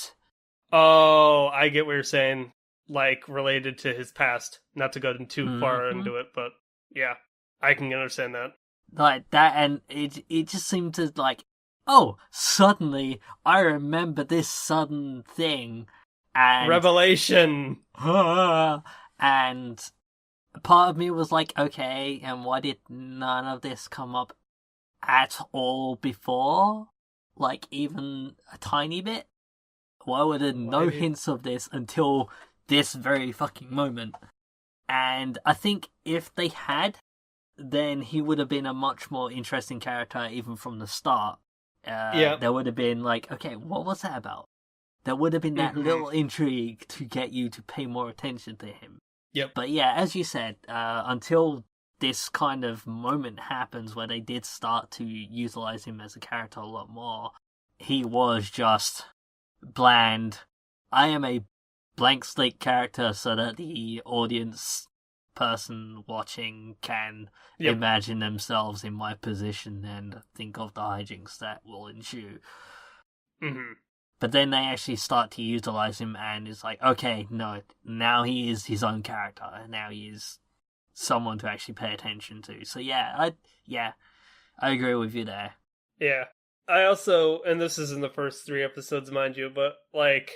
Oh, I get what you're saying. Like, related to his past. Not to go too far into it, but yeah, I can understand that. Like, that, and it just seemed to, like, oh, suddenly, I remember this sudden thing, and... Revelation! And part of me was like, okay, and why did none of this come up at all before? Like, even a tiny bit? Why were there no hints of this until this very fucking moment? And I think if they had, then he would have been a much more interesting character even from the start. There would have been like, okay, what was that about? There would have been that little intrigue to get you to pay more attention to him. Yep. But yeah, as you said, until this kind of moment happens where they did start to utilize him as a character a lot more, he was just bland. I am a blank slate character so that the audience person watching can imagine themselves in my position and think of the hijinks that will ensue. Mm-hmm. But then they actually start to utilize him, and it's like, okay, no, now he is his own character, and now he is someone to actually pay attention to. So I agree with you there. Yeah. I also, and this is in the first 3 episodes, mind you, but like,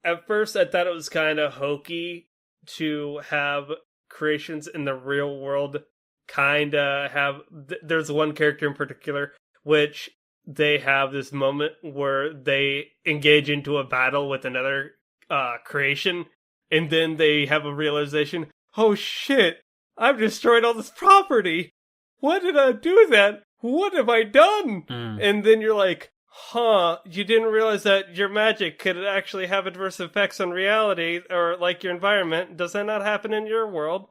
at first I thought it was kind of hokey to have creations in the real world kind of have... There's one character in particular which they have this moment where they engage into a battle with another creation, and then they have a realization, oh shit, I've destroyed all this property! What did I do that? What have I done? And then you're like, you didn't realize that your magic could actually have adverse effects on reality, or like your environment. Does that not happen in your world?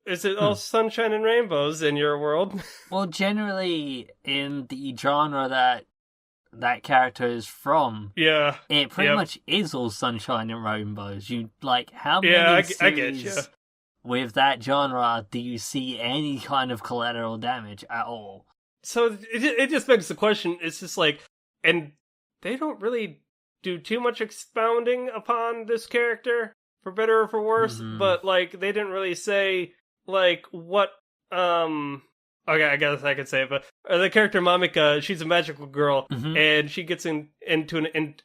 Is it all sunshine and rainbows in your world? Well, generally, in the genre that character is from, it pretty much is all sunshine and rainbows. You, like, how many series with that genre do you see any kind of collateral damage at all? So it just begs the question, it's just like, and they don't really do too much expounding upon this character, for better or for worse, but, like, they didn't really say, like, what, okay, I guess I could say it, but the character Mamika, she's a magical girl, and she gets into an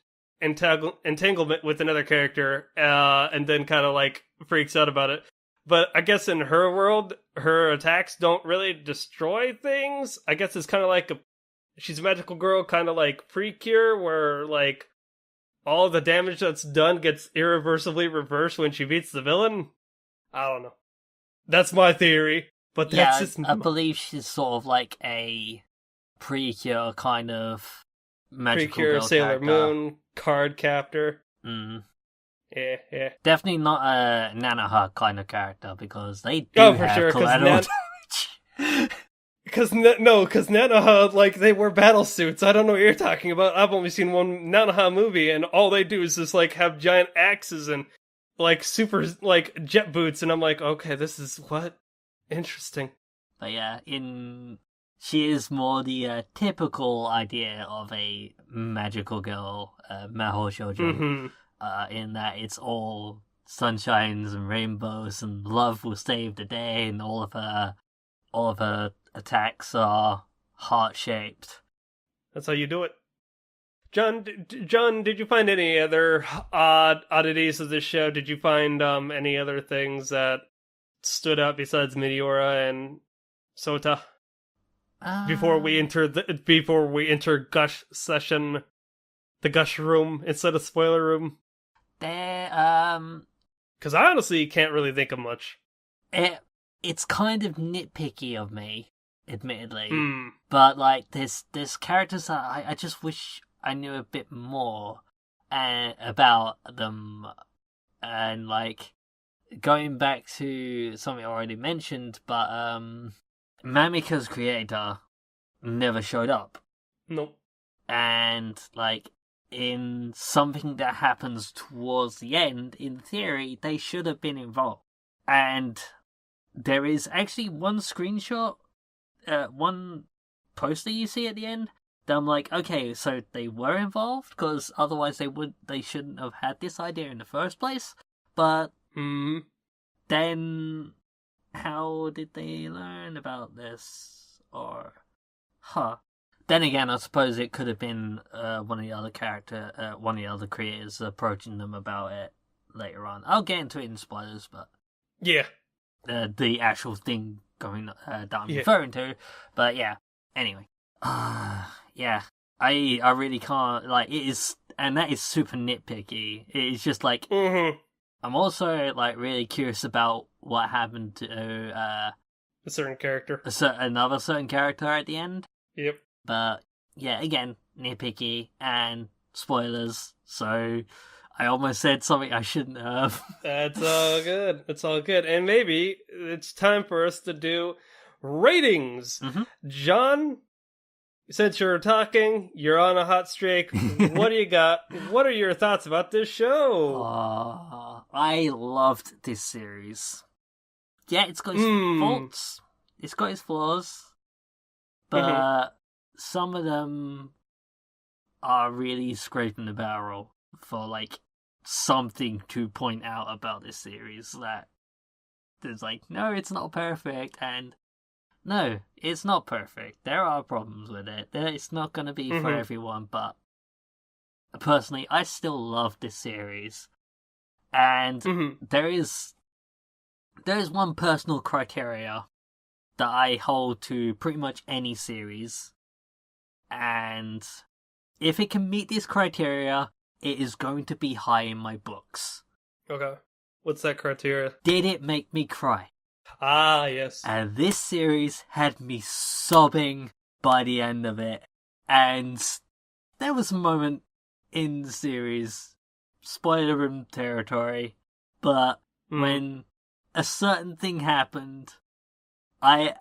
entanglement with another character, and then kind of, like, freaks out about it. But I guess in her world, her attacks don't really destroy things. I guess it's kind of like she's a magical girl, kind of like Precure, where, like, all the damage that's done gets irreversibly reversed when she beats the villain. I don't know. That's my theory, but that's just... I believe she's sort of like a Precure kind of magical Precure, girl Sailor character. Moon, card captor. Yeah. Definitely not a Nanoha kind of character, because they do have collateral damage. Because Nanoha, like, they wear battle suits. I don't know what you're talking about. I've only seen one Nanoha movie, and all they do is just, like, have giant axes and, like, super, like, jet boots, and I'm like, okay, this is what? Interesting. But yeah, in she is more the typical idea of a magical girl, Maho Shoujo, in that it's all sunshines and rainbows and love will save the day, and all of her attacks are heart-shaped. That's how you do it. John, did you find any other oddities of this show? Did you find any other things that stood out besides Meteora and Sota? Before we enter Gush session, the Gush room instead of spoiler room. Because I honestly can't really think of much. It's kind of nitpicky of me, admittedly, but like there's characters that I just wish I knew a bit more about them, and like going back to something I already mentioned, but Mamika's creator never showed up. Nope. And like in something that happens towards the end, in theory, they should have been involved. And there is actually one screenshot, one poster you see at the end, that I'm like, okay, so they were involved, because otherwise they shouldn't have had this idea in the first place. But then how did they learn about this? Or, Then again, I suppose it could have been one of the other creators approaching them about it later on. I'll get into it in spoilers, but yeah, the actual thing going that I'm referring to. But yeah, anyway, yeah, I really can't, like, it is, and that is super nitpicky. It's just like I'm also like really curious about what happened to a certain character, another certain character at the end. Yep. But yeah, again, nitpicky and spoilers, so I almost said something I shouldn't have. That's all good. It's all good. And maybe it's time for us to do ratings. John, since you're talking, you're on a hot streak. What do you got? What are your thoughts about this show? I loved this series. Yeah, it's got its faults. It's got its flaws. But some of them are really scraping the barrel for, like, something to point out about this series. That there's like, no, it's not perfect, and no, it's not perfect. There are problems with it. It's not going to be for everyone, but personally, I still love this series. And there is one personal criteria that I hold to pretty much any series. And if it can meet this criteria, it is going to be high in my books. Okay. What's that criteria? Did it make me cry? Ah, yes. And this series had me sobbing by the end of it. And there was a moment in the series, spoiler room territory, but when a certain thing happened, I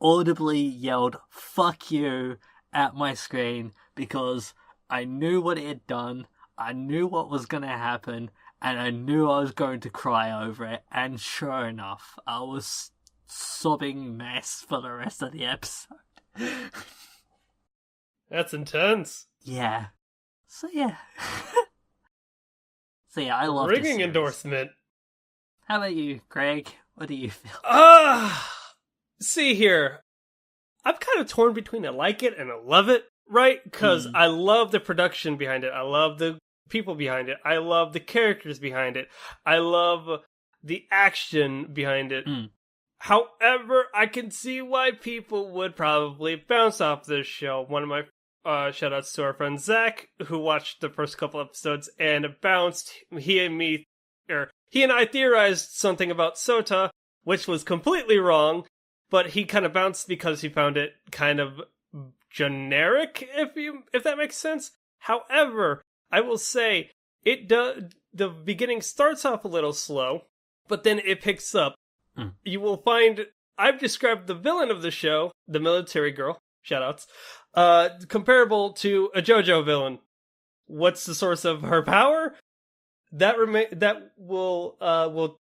audibly yelled, "Fuck you," at my screen, because I knew what it had done, I knew what was going to happen, and I knew I was going to cry over it. And sure enough, I was sobbing mess for the rest of the episode. That's intense. Yeah. So yeah. I love Ringing this series. endorsement. How about you, Greg? What do you feel? See here. I'm kind of torn between I like it and I love it, right? Because I love the production behind it. I love the people behind it. I love the characters behind it. I love the action behind it. However, I can see why people would probably bounce off this show. One of my shout-outs to our friend Zach, who watched the first couple episodes and bounced. He and I theorized something about Sota, which was completely wrong, but he kind of bounced because he found it kind of generic, if that makes sense. However, I will say the beginning starts off a little slow, but then it picks up. You will find I've described the villain of the show, the military girl, shoutouts, comparable to a JoJo villain. What's the source of her power? That will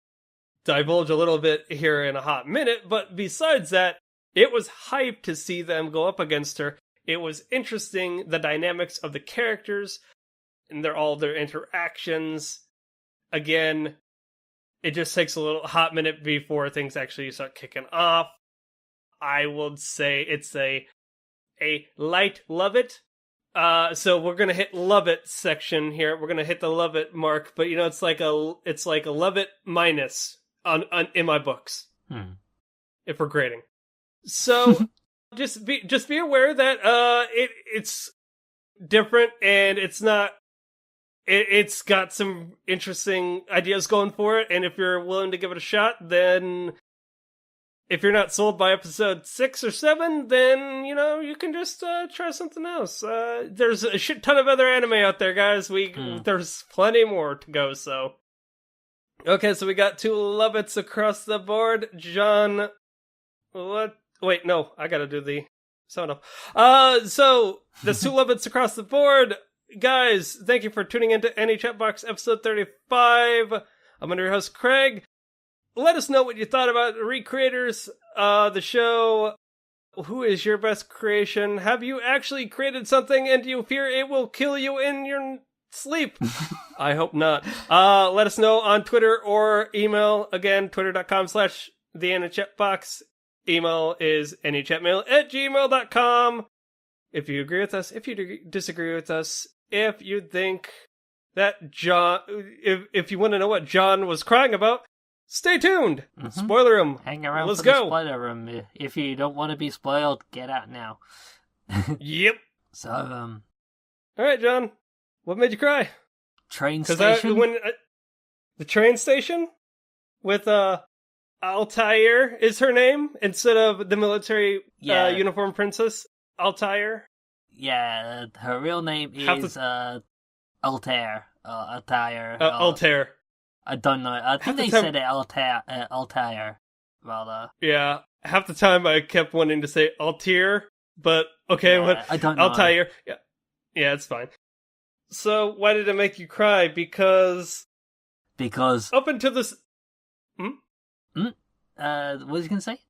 divulge a little bit here in a hot minute, but besides that, It was hype to see them go up against her. It was interesting, the dynamics of the characters and all their interactions. Again, it just takes a little hot minute before things actually start kicking off. I would say it's a light love it. So we're gonna hit love it section here. We're gonna hit the love it mark, but it's like a love it minus on in my books. If we're grading. So just be aware that it's different and it's not. It's got some interesting ideas going for it, and if you're willing to give it a shot, then if you're not sold by episode 6 or 7, then, you can just try something else. There's a shit ton of other anime out there, guys. There's plenty more to go, so. Okay, so we got 2 love it's across the board. John, what? Wait, no, I gotta do the sound off. So, there's 2 love it's across the board. Guys, thank you for tuning into Any Chat Box episode 35. I'm your host, Craig. Let us know what you thought about Recreators, the show. Who is your best creation? Have you actually created something and do you fear it will kill you in your sleep? I hope not. Let us know on Twitter or email. Again, twitter.com/theanychatbox. Email is anychatmail@gmail.com. If you agree with us, if you disagree with us, if you think that John, if you want to know what John was crying about, stay tuned. Spoiler room. Hang around Let's for the go. spoiler room. If you don't want to be spoiled, get out now. Yep. So, all right, John. What made you cry? Train station. When the train station with Altair is her name instead of the military uniform princess Altair. Yeah, her real name is Altair. Altair. Altair. I don't know. I think they said it Altair, rather. Yeah, half the time I kept wanting to say Altair, but okay, I don't know. Altair. Yeah, it's fine. So, why did it make you cry? Because up until this... what was you going to say?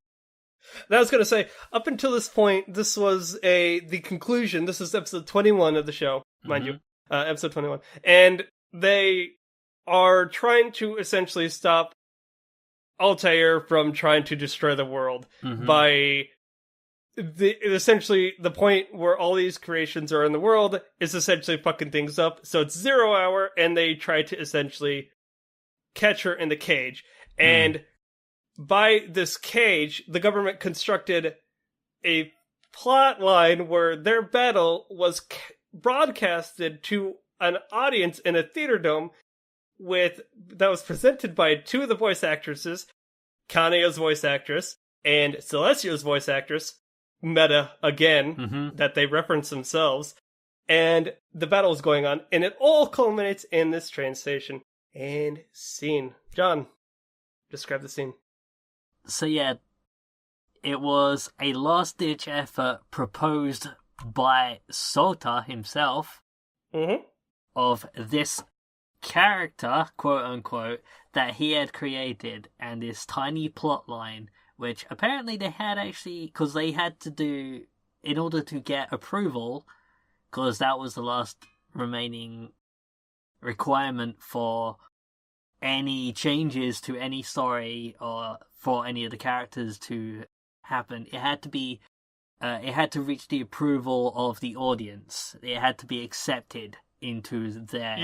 I was going to say, up until this point, this was the conclusion. This is episode 21 of the show, mind you. Episode 21. And they are trying to essentially stop Altair from trying to destroy the world by... essentially, the point where all these creations are in the world is essentially fucking things up. So it's 0 hour, and they try to essentially catch her in the cage. And by this cage, the government constructed a plot line where their battle was broadcasted to an audience in a theater dome that was presented by 2 of the voice actresses, Kaneo's voice actress and Celestio's voice actress, Meta again, that they reference themselves, and the battle is going on, and it all culminates in this train station and scene. John, describe the scene. So yeah, it was a last-ditch effort proposed by Sota himself of this character, quote-unquote, that he had created, and this tiny plot line, which apparently they had actually, because they had to do, in order to get approval, because that was the last remaining requirement for any changes to any story or for any of the characters to happen, it had to be, it had to reach the approval of the audience. It had to be accepted into their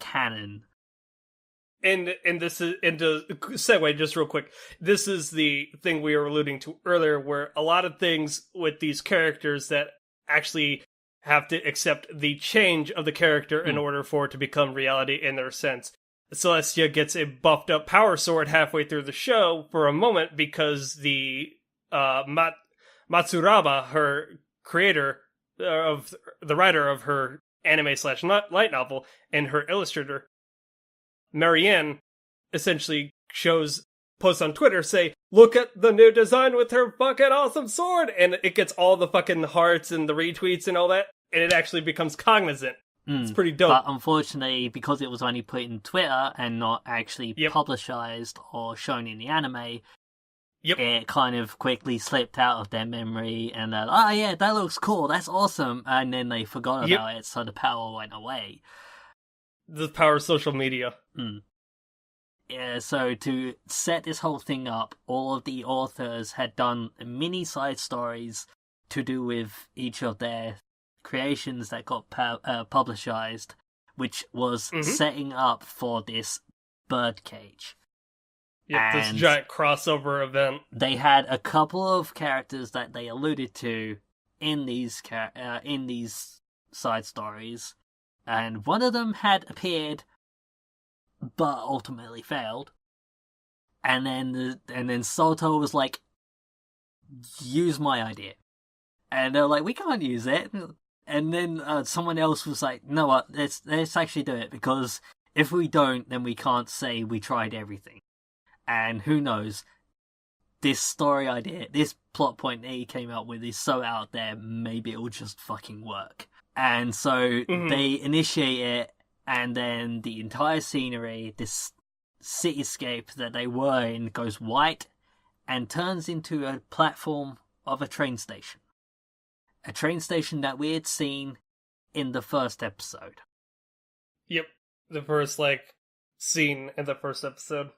canon. And this is, and to segue just real quick, this is the thing we were alluding to earlier, where a lot of things with these characters that actually have to accept the change of the character in order for it to become reality in their sense. Celestia gets a buffed up power sword halfway through the show for a moment because the Matsuraba, her creator of the writer of her anime/light novel, and her illustrator, Marianne, essentially posts on Twitter, say, look at the new design with her fucking awesome sword! And it gets all the fucking hearts and the retweets and all that, and it actually becomes cognizant. It's pretty dope. But unfortunately, because it was only put in Twitter and not actually publicized or shown in the anime, Yep. it kind of quickly slipped out of their memory, and they're like, oh yeah, that looks cool, that's awesome, and then they forgot about it, so the power went away. The power of social media. Yeah, so to set this whole thing up, all of the authors had done mini side stories to do with each of their creations that got publicized, which was setting up for this birdcage. Yeah, this giant crossover event. They had a couple of characters that they alluded to in these side stories, and one of them had appeared, but ultimately failed. And then Soto was like, "Use my idea," and they're like, "We can't use it." And then someone else was like, "No, what? Let's actually do it, because if we don't, then we can't say we tried everything." And who knows? This story idea, this plot point that he came out with is so out there, maybe it will just fucking work. And so they initiate it, and then the entire scenery, this cityscape that they were in, goes white and turns into a platform of a train station. A train station that we had seen in the first episode. Yep. The first, scene in the first episode.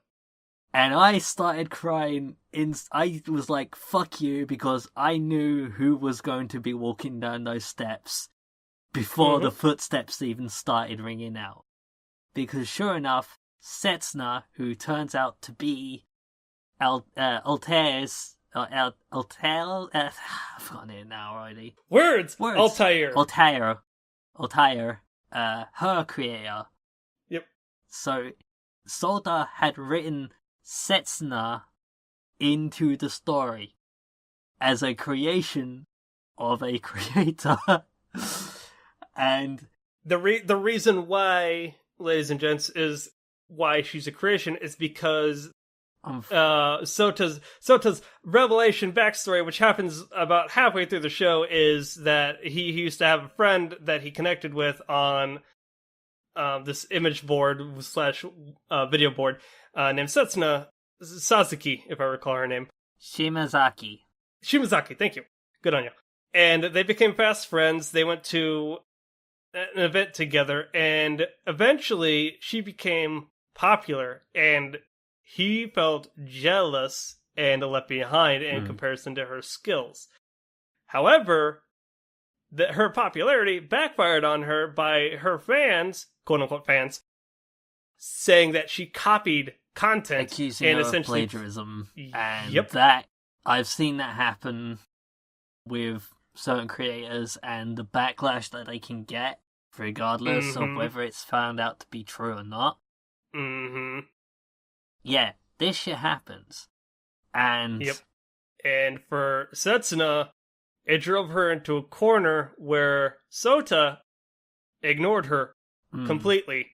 And I started crying. I was like, fuck you, because I knew who was going to be walking down those steps before the footsteps even started ringing out. Because sure enough, Setsuna, who turns out to be Altair's... I've forgotten it now already. Words! Altair, her creator. Yep. So, Sota had written Setsuna into the story as a creation of a creator. And the reason why, ladies and gents, is why she's a creation is because Sota's revelation backstory, which happens about halfway through the show, is that he used to have a friend that he connected with on this image board / video board named Setsuna Sasaki, if I recall her name. Shimazaki, thank you. Good on you. And they became fast friends. They went to an event together, and eventually she became popular, and he felt jealous and left behind in comparison to her skills. However, her popularity backfired on her by her fans, quote-unquote fans, saying that she copied content. Accusing and her essentially of plagiarism. And that, I've seen that happen with certain creators, and the backlash that they can get, regardless of whether it's found out to be true or not. Yeah, this shit happens. And and for Setsuna, it drove her into a corner where Sota ignored her completely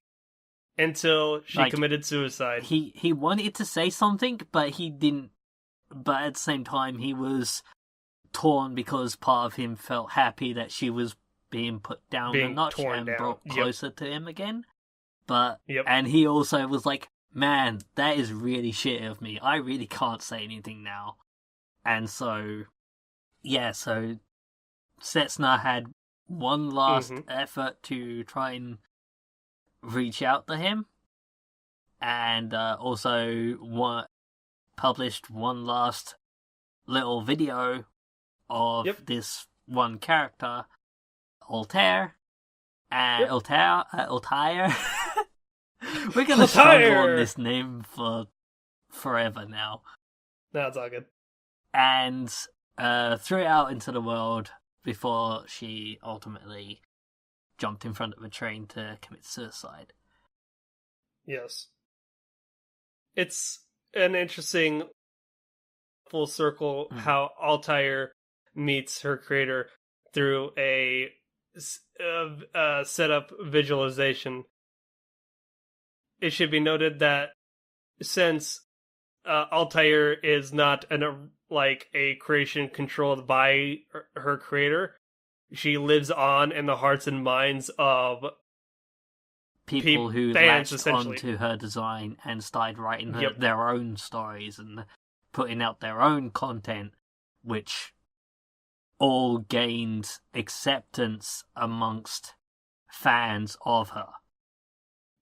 until she committed suicide. He wanted to say something, but he didn't. But at the same time, he was torn because part of him felt happy that she was being put down a notch and brought closer to him again. But and he also was like, man, that is really shit of me. I really can't say anything now. And so, so Setsuna had one last effort to try and reach out to him, and also published one last little video of this one character, Altair, and Altair. We're gonna struggle on this name for forever now. No, it's all good. And threw it out into the world before she ultimately jumped in front of a train to commit suicide. Yes. It's an interesting full circle how Altair meets her creator through a setup visualization. It should be noted that since Altair is not a creation controlled by her creator, she lives on in the hearts and minds of people who latched onto her design and started writing their own stories and putting out their own content, which all gained acceptance amongst fans of her.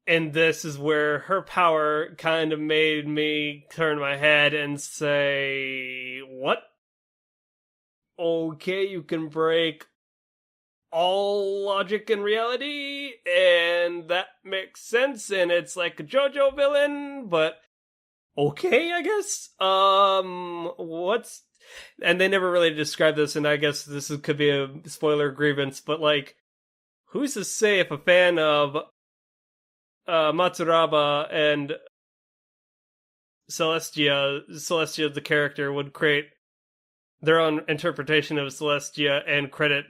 And this is where her power kind of made me turn my head and say, what? Okay, you can break all logic and reality, and that makes sense, and it's like a JoJo villain, but okay, I guess? What's... And they never really described this, and I guess could be a spoiler grievance, but like, who's to say if a fan of Matsuraba and Celestia the character, would create their own interpretation of Celestia and credit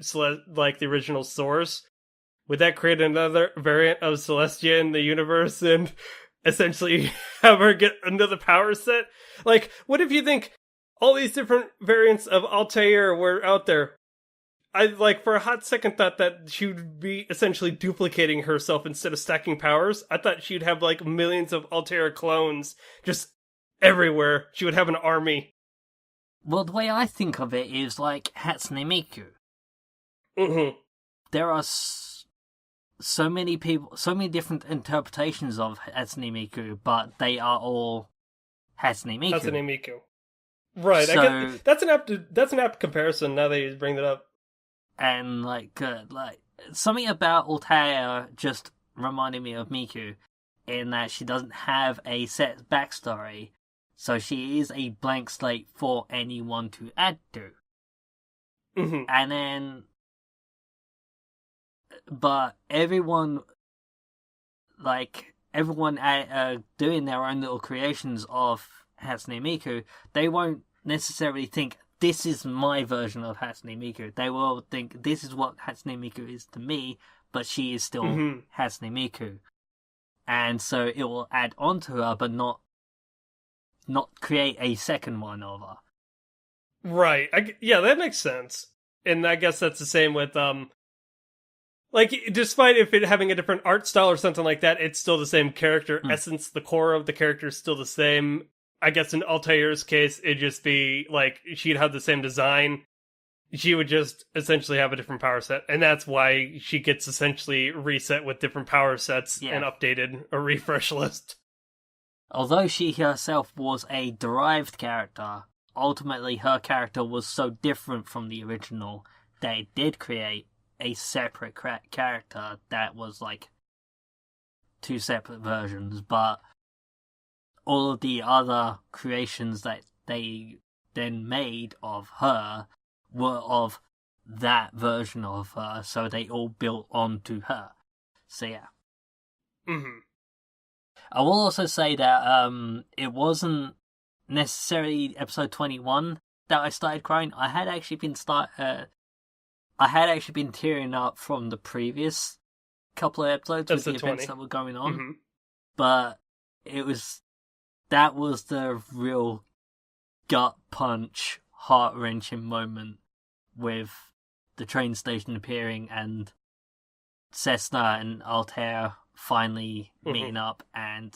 like the original source? Would that create another variant of Celestia in the universe and essentially have her get another power set? Like, what if you think all these different variants of Altair were out there? I, like, for a hot second thought that she would be essentially duplicating herself instead of stacking powers. I thought she'd have, like, millions of Altair clones just everywhere. She would have an army. Well, the way I think of it is like Hatsune Miku. Mm-hmm. There are so many people, so many different interpretations of Hatsune Miku, but they are all Hatsune Miku. Hatsune Miku. Right, So, I guess that's an apt comparison now that you bring that up. And like something about Altair just reminded me of Miku, in that she doesn't have a set backstory, so she is a blank slate for anyone to add to. Mm-hmm. And then, but everyone doing their own little creations of Hatsune Miku, they won't necessarily think, this is my version of Hatsune Miku. They will think, this is what Hatsune Miku is to me, but she is still Hatsune Miku. And so it will add on to her, but not create a second one of her. Right. Yeah, that makes sense. And I guess that's the same with, like, despite if it having a different art style or something like that, it's still the same character essence. The core of the character is still the same. I guess in Altair's case, it'd just be, like, she'd have the same design. She would just essentially have a different power set. And that's why she gets essentially reset with different power sets and updated a refresh list. Although she herself was a derived character, ultimately her character was so different from the original that it did create a separate character that was, like, two separate versions, but all of the other creations that they then made of her were of that version of her, so they all built onto her. So yeah. Mm-hmm. I will also say that it wasn't necessarily episode 21 that I started crying. I had actually been tearing up from the previous couple of episodes with the events that were going on, but that was the real gut punch, heart-wrenching moment with the train station appearing and Cessna and Altair finally meeting up and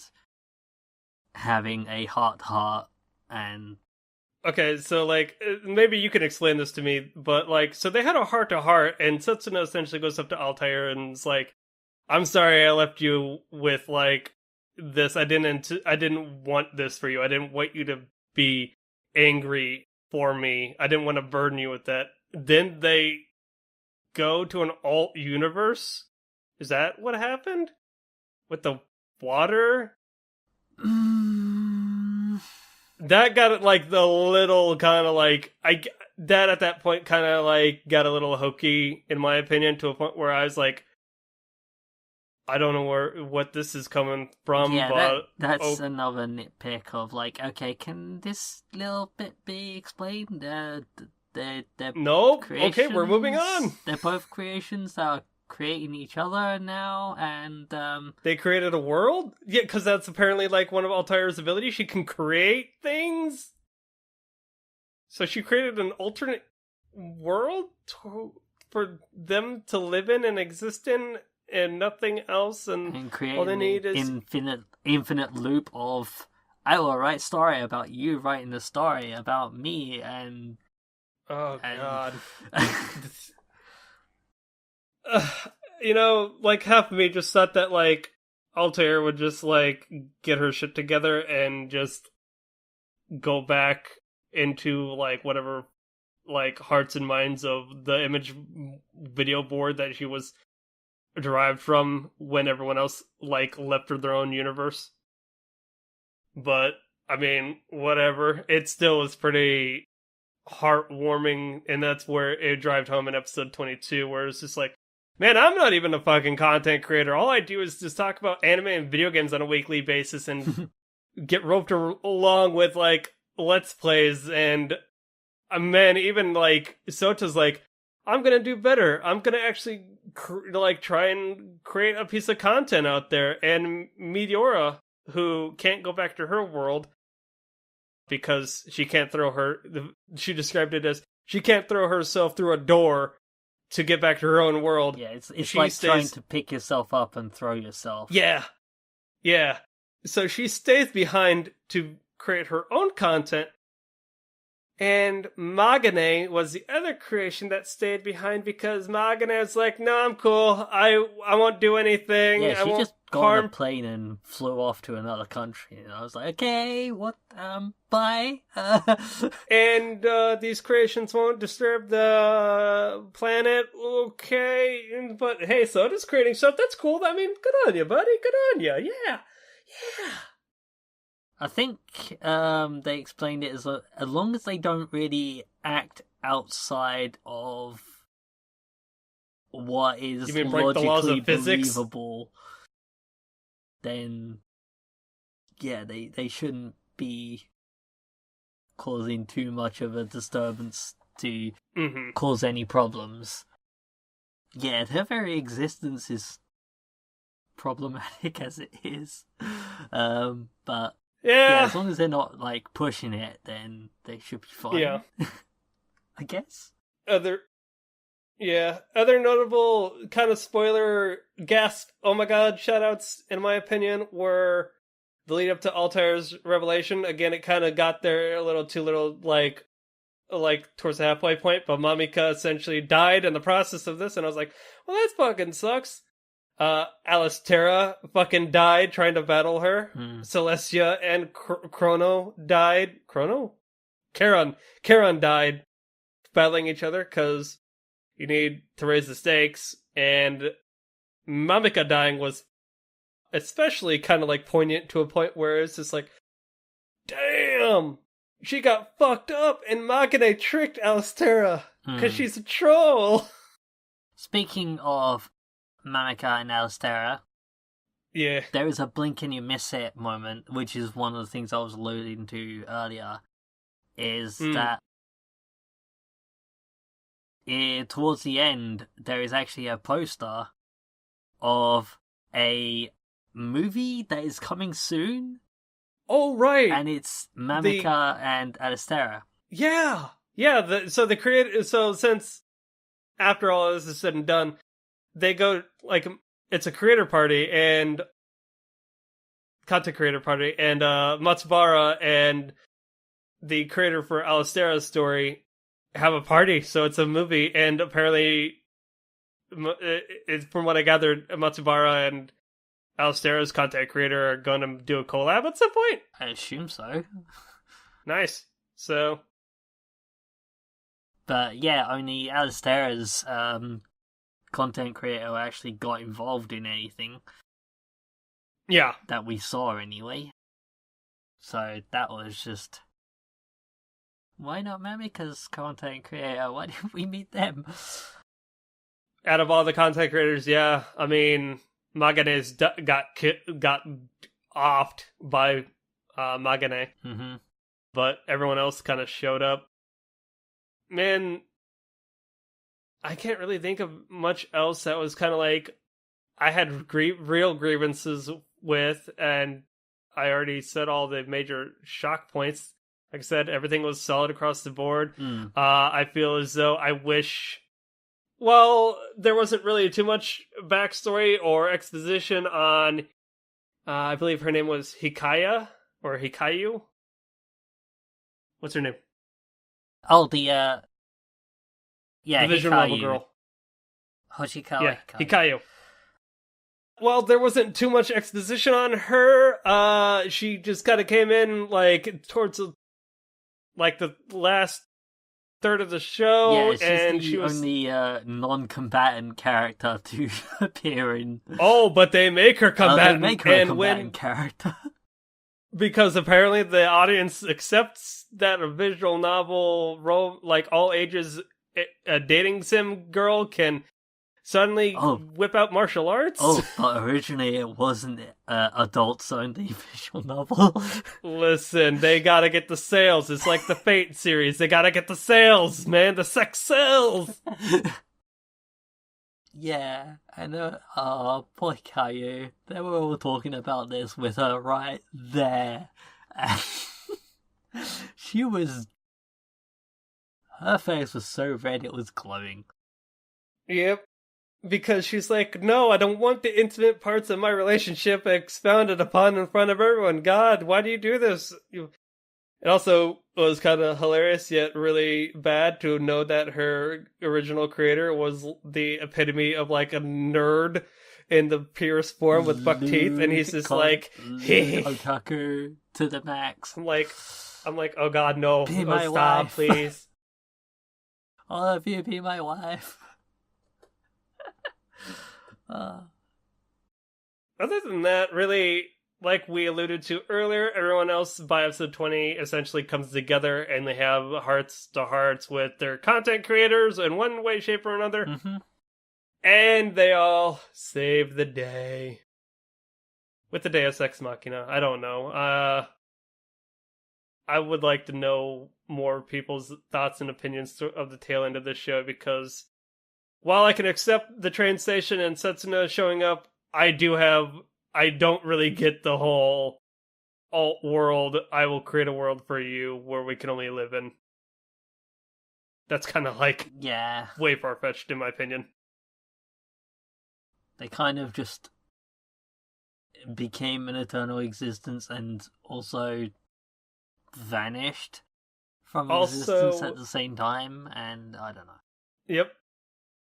having a heart-to-heart. And okay, so, like, maybe you can explain this to me, but, like, so they had a heart-to-heart, and Setsuna essentially goes up to Altair and is like, I'm sorry I left you with, like, this. I didn't want this for you. I didn't want you to be angry for me. I didn't want to burden you with that. Then they go to an alt universe? Is that what happened? With the water? That got it, like, the little kind of, like, that at that point kind of, like, got a little hokey, in my opinion, to a point where I was like, I don't know what this is coming from. Yeah, but that's another nitpick of, like, okay, can this little bit be explained? They're nope. Okay, we're moving on. They're both creations that are creating each other now, and they created a world? Yeah, because that's apparently, like, one of Altair's abilities. She can create things. So she created an alternate world for them to live in and exist in, and nothing else, and create all they need is infinite loop of I will write story about you writing the story about me and... Oh, and... God. You know, like, half of me just thought that, like, Altair would just, like, get her shit together and just go back into, like, whatever, like, hearts and minds of the image video board that she was derived from when everyone else, like, left for their own universe. But, I mean, whatever. It still was pretty heartwarming, and that's where it drove home in episode 22, where it's just like, man, I'm not even a fucking content creator. All I do is just talk about anime and video games on a weekly basis and get roped along with, like, Let's Plays. And, man, even, like, Sota's like, I'm gonna do better. I'm gonna actually, try and create a piece of content out there. And Meteora, who can't go back to her world because she can't she described it as, she can't throw herself through a door to get back to her own world. Yeah, it's like trying to pick yourself up and throw yourself. Yeah. Yeah. So she stays behind to create her own content. And Magane was the other creation that stayed behind because Magane was like, no, I'm cool. I won't do anything. Yeah, I she won't just got harm on a plane and flew off to another country. And I was like, okay, what, bye. And these creations won't disturb the planet. Okay. But hey, Soda's creating stuff. That's cool. I mean, good on you, buddy. Good on you. Yeah. Yeah. I think they explained it as long as they don't really act outside of what is You mean break the laws logically of physics? believable, then yeah, they shouldn't be causing too much of a disturbance to cause any problems. Yeah, their very existence is problematic as it is, but. Yeah, as long as they're not, like, pushing it, then they should be fine. Yeah. I guess. Other notable kind of spoiler gasp, oh my god, shoutouts, in my opinion, were the lead up to Altair's revelation. Again, it kind of got there a little too little, like towards the halfway point, but Mamika essentially died in the process of this, and I was like, well, that fucking sucks. Alistera fucking died trying to battle her. Celestia and Chrono died. Charon died battling each other because you need to raise the stakes. And Mamika dying was especially kind of like poignant to a point where it's just like, damn, she got fucked up and Magane tricked Alistera because she's a troll. Speaking of Mamika and Alistera. Yeah. There is a blink and you miss it moment, which is one of the things I was alluding to earlier, is that towards the end, there is actually a poster of a movie that is coming soon. Oh, right. And it's Mamika and Alistera. Yeah. Yeah, so since after all this is said and done, they go, like, it's a creator party and content creator party, and Matsubara and the creator for Alistera's story have a party, so it's a movie, and apparently, from what I gathered, Matsubara and Alistera's content creator are going to do a collab at some point. I assume so. Nice. So. But yeah, only Alistera's content creator actually got involved in anything. Yeah. That we saw anyway. So that was just... Why not Mamika's content creator? Why didn't we meet them? Out of all the content creators, yeah. I mean, Magane's got offed by Magane. Mm-hmm. But everyone else kind of showed up. Man, I can't really think of much else that was kind of like I had real grievances with, and I already said all the major shock points. Like I said, everything was solid across the board. I feel as though I wish... Well, there wasn't really too much backstory or exposition on... I believe her name was Hikaya, Or Hikayu? What's her name? Oh, the visual novel girl. Hoshikawa. Yeah, Hikayu. Well, there wasn't too much exposition on her. She just kind of came in, like, towards, like, the last third of the show, and she was only non-combatant character to appear in. Oh, but they make her combatant. They make her a combatant character. Because apparently the audience accepts that a visual novel role, like all ages, a dating sim girl can suddenly whip out martial arts. Oh, but originally it wasn't adults only visual novel. Listen, they gotta get the sales. It's like the Fate series. They gotta get the sales, man. The sex sells. Yeah, I know. Oh, poor Caillou. They were all talking about this with her right there. She was... Her face was so red it was glowing. Yep. Because she's like, no, I don't want the intimate parts of my relationship expounded upon in front of everyone. God, why do you do this? It also was kind of hilarious, yet really bad to know that her original creator was the epitome of, like, a nerd in the purest form with buck teeth, and he's just like, otaku to the max. I'm like, oh god, no. Be my stop, wife. please. All of you be my wife. Other than that, really, like we alluded to earlier, everyone else by episode 20 essentially comes together and they have hearts to hearts with their content creators in one way, shape, or another. Mm-hmm. And they all save the day. With the Deus Ex Machina. I don't know. I would like to know more people's thoughts and opinions of the tail end of this show, because while I can accept the train station and Setsuna showing up, I don't really get the whole alt world, I will create a world for you where we can only live in. That's kind of like way far-fetched in my opinion. They kind of just became an eternal existence and also vanished from existence at the same time, and I don't know. Yep.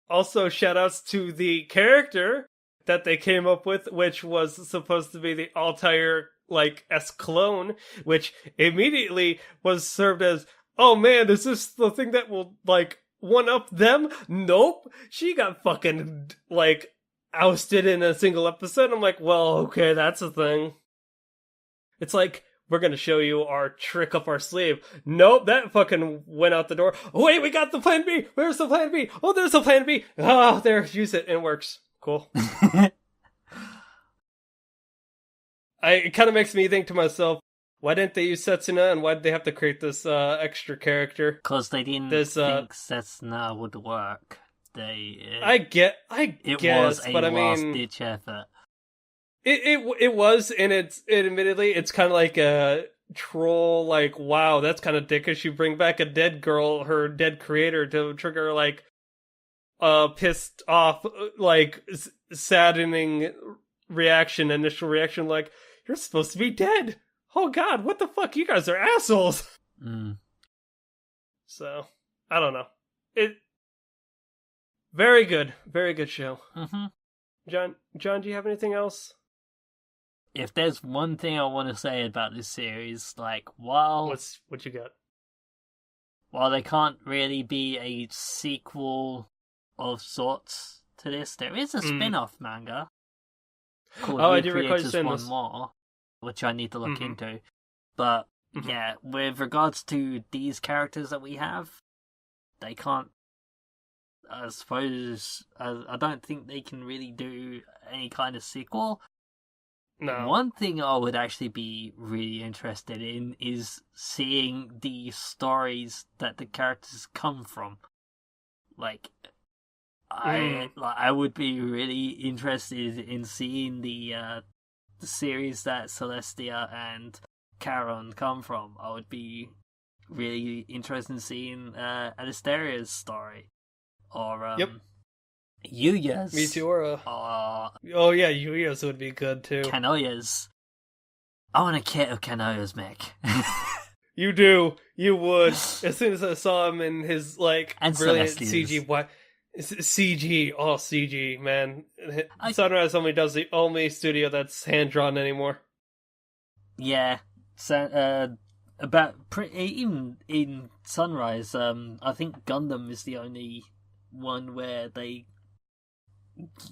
Also, shoutouts to the character that they came up with, which was supposed to be the Altair, like, S clone, which immediately was served as, oh man, is this the thing that will, like, one-up them? Nope. She got fucking, like, ousted in a single episode. I'm like, well, okay, that's a thing. It's like, we're gonna show you our trick up our sleeve. Nope, that fucking went out the door. Oh, wait, we got the plan B! Where's the plan B? Oh, there's the plan B! Ah, there, use it, it works. Cool. It kind of makes me think to myself, why didn't they use Setsuna, and why did they have to create this extra character? Because they didn't think Setsuna would work. I guess, was a but I mean, last-ditch effort. It was, and admittedly, it's kind of like a troll, like, wow, that's kind of dickish. You bring back a dead girl, her dead creator, to trigger, like, pissed off, like, saddening initial reaction, like, you're supposed to be dead. Oh god, what the fuck? You guys are assholes. So, I don't know. Very good show. Mm-hmm. John, do you have anything else? If there's one thing I want to say about this series, like, what you got? While there can't really be a sequel of sorts to this, there is a spin-off manga called I do recall you saying One this. More, which I need to look into. But yeah, with regards to these characters that we have, they can't. I suppose I don't think they can really do any kind of sequel. No. One thing I would actually be really interested in is seeing the stories that the characters come from. Like, I would be really interested in seeing the series that Celestia and Charon come from. I would be really interested in seeing Alasteria's story. Or Yuya's. Meteora. Oh yeah, Yuya's would be good too. Kanoya's. I want a kit of Kanoa's mech. You do. You would. As soon as I saw him in his, like, And brilliant Celestials. CG. CG. Oh, CG, man. Sunrise only does the only studio that's hand-drawn anymore. Yeah. So, even in Sunrise, I think Gundam is the only one where they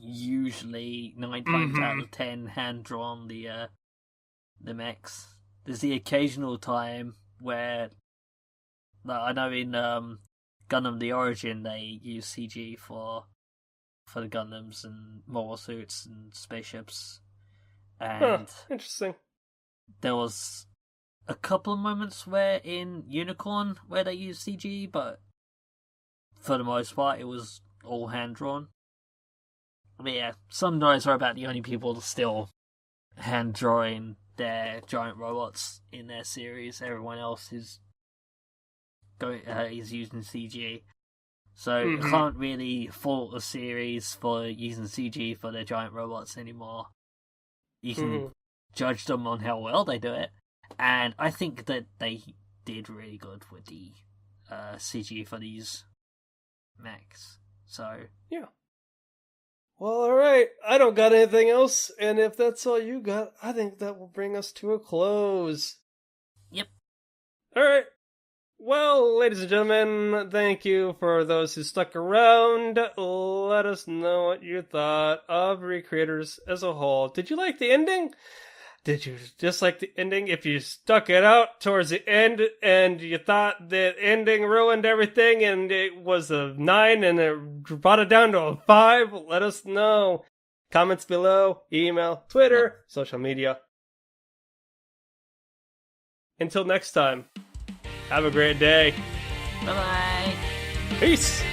usually 9 times out of 10 hand-drawn the mechs. There's the occasional time where, like, I know in Gundam The Origin they use CG for the Gundams and mobile suits and spaceships, and Interesting. there was a couple of moments where in Unicorn where they used CG, but for the most part it was all hand drawn. But yeah, Sunrise are about the only people still hand drawing their giant robots in their series. Everyone else is using CG. So I can't really fault a series for using CG for their giant robots anymore. You can judge them on how well they do it, and I think that they did really good with the CG for these mechs. So yeah. Well, alright. I don't got anything else, and if that's all you got, I think that will bring us to a close. Yep. Alright. Well, ladies and gentlemen, thank you for those who stuck around. Let us know what you thought of Recreators as a whole. Did you like the ending? Did you dislike the ending? If you stuck it out towards the end and you thought the ending ruined everything and it was a 9 and it brought it down to a 5, let us know. Comments below, email, Twitter, social media. Until next time. Have a great day. bye bye. Peace!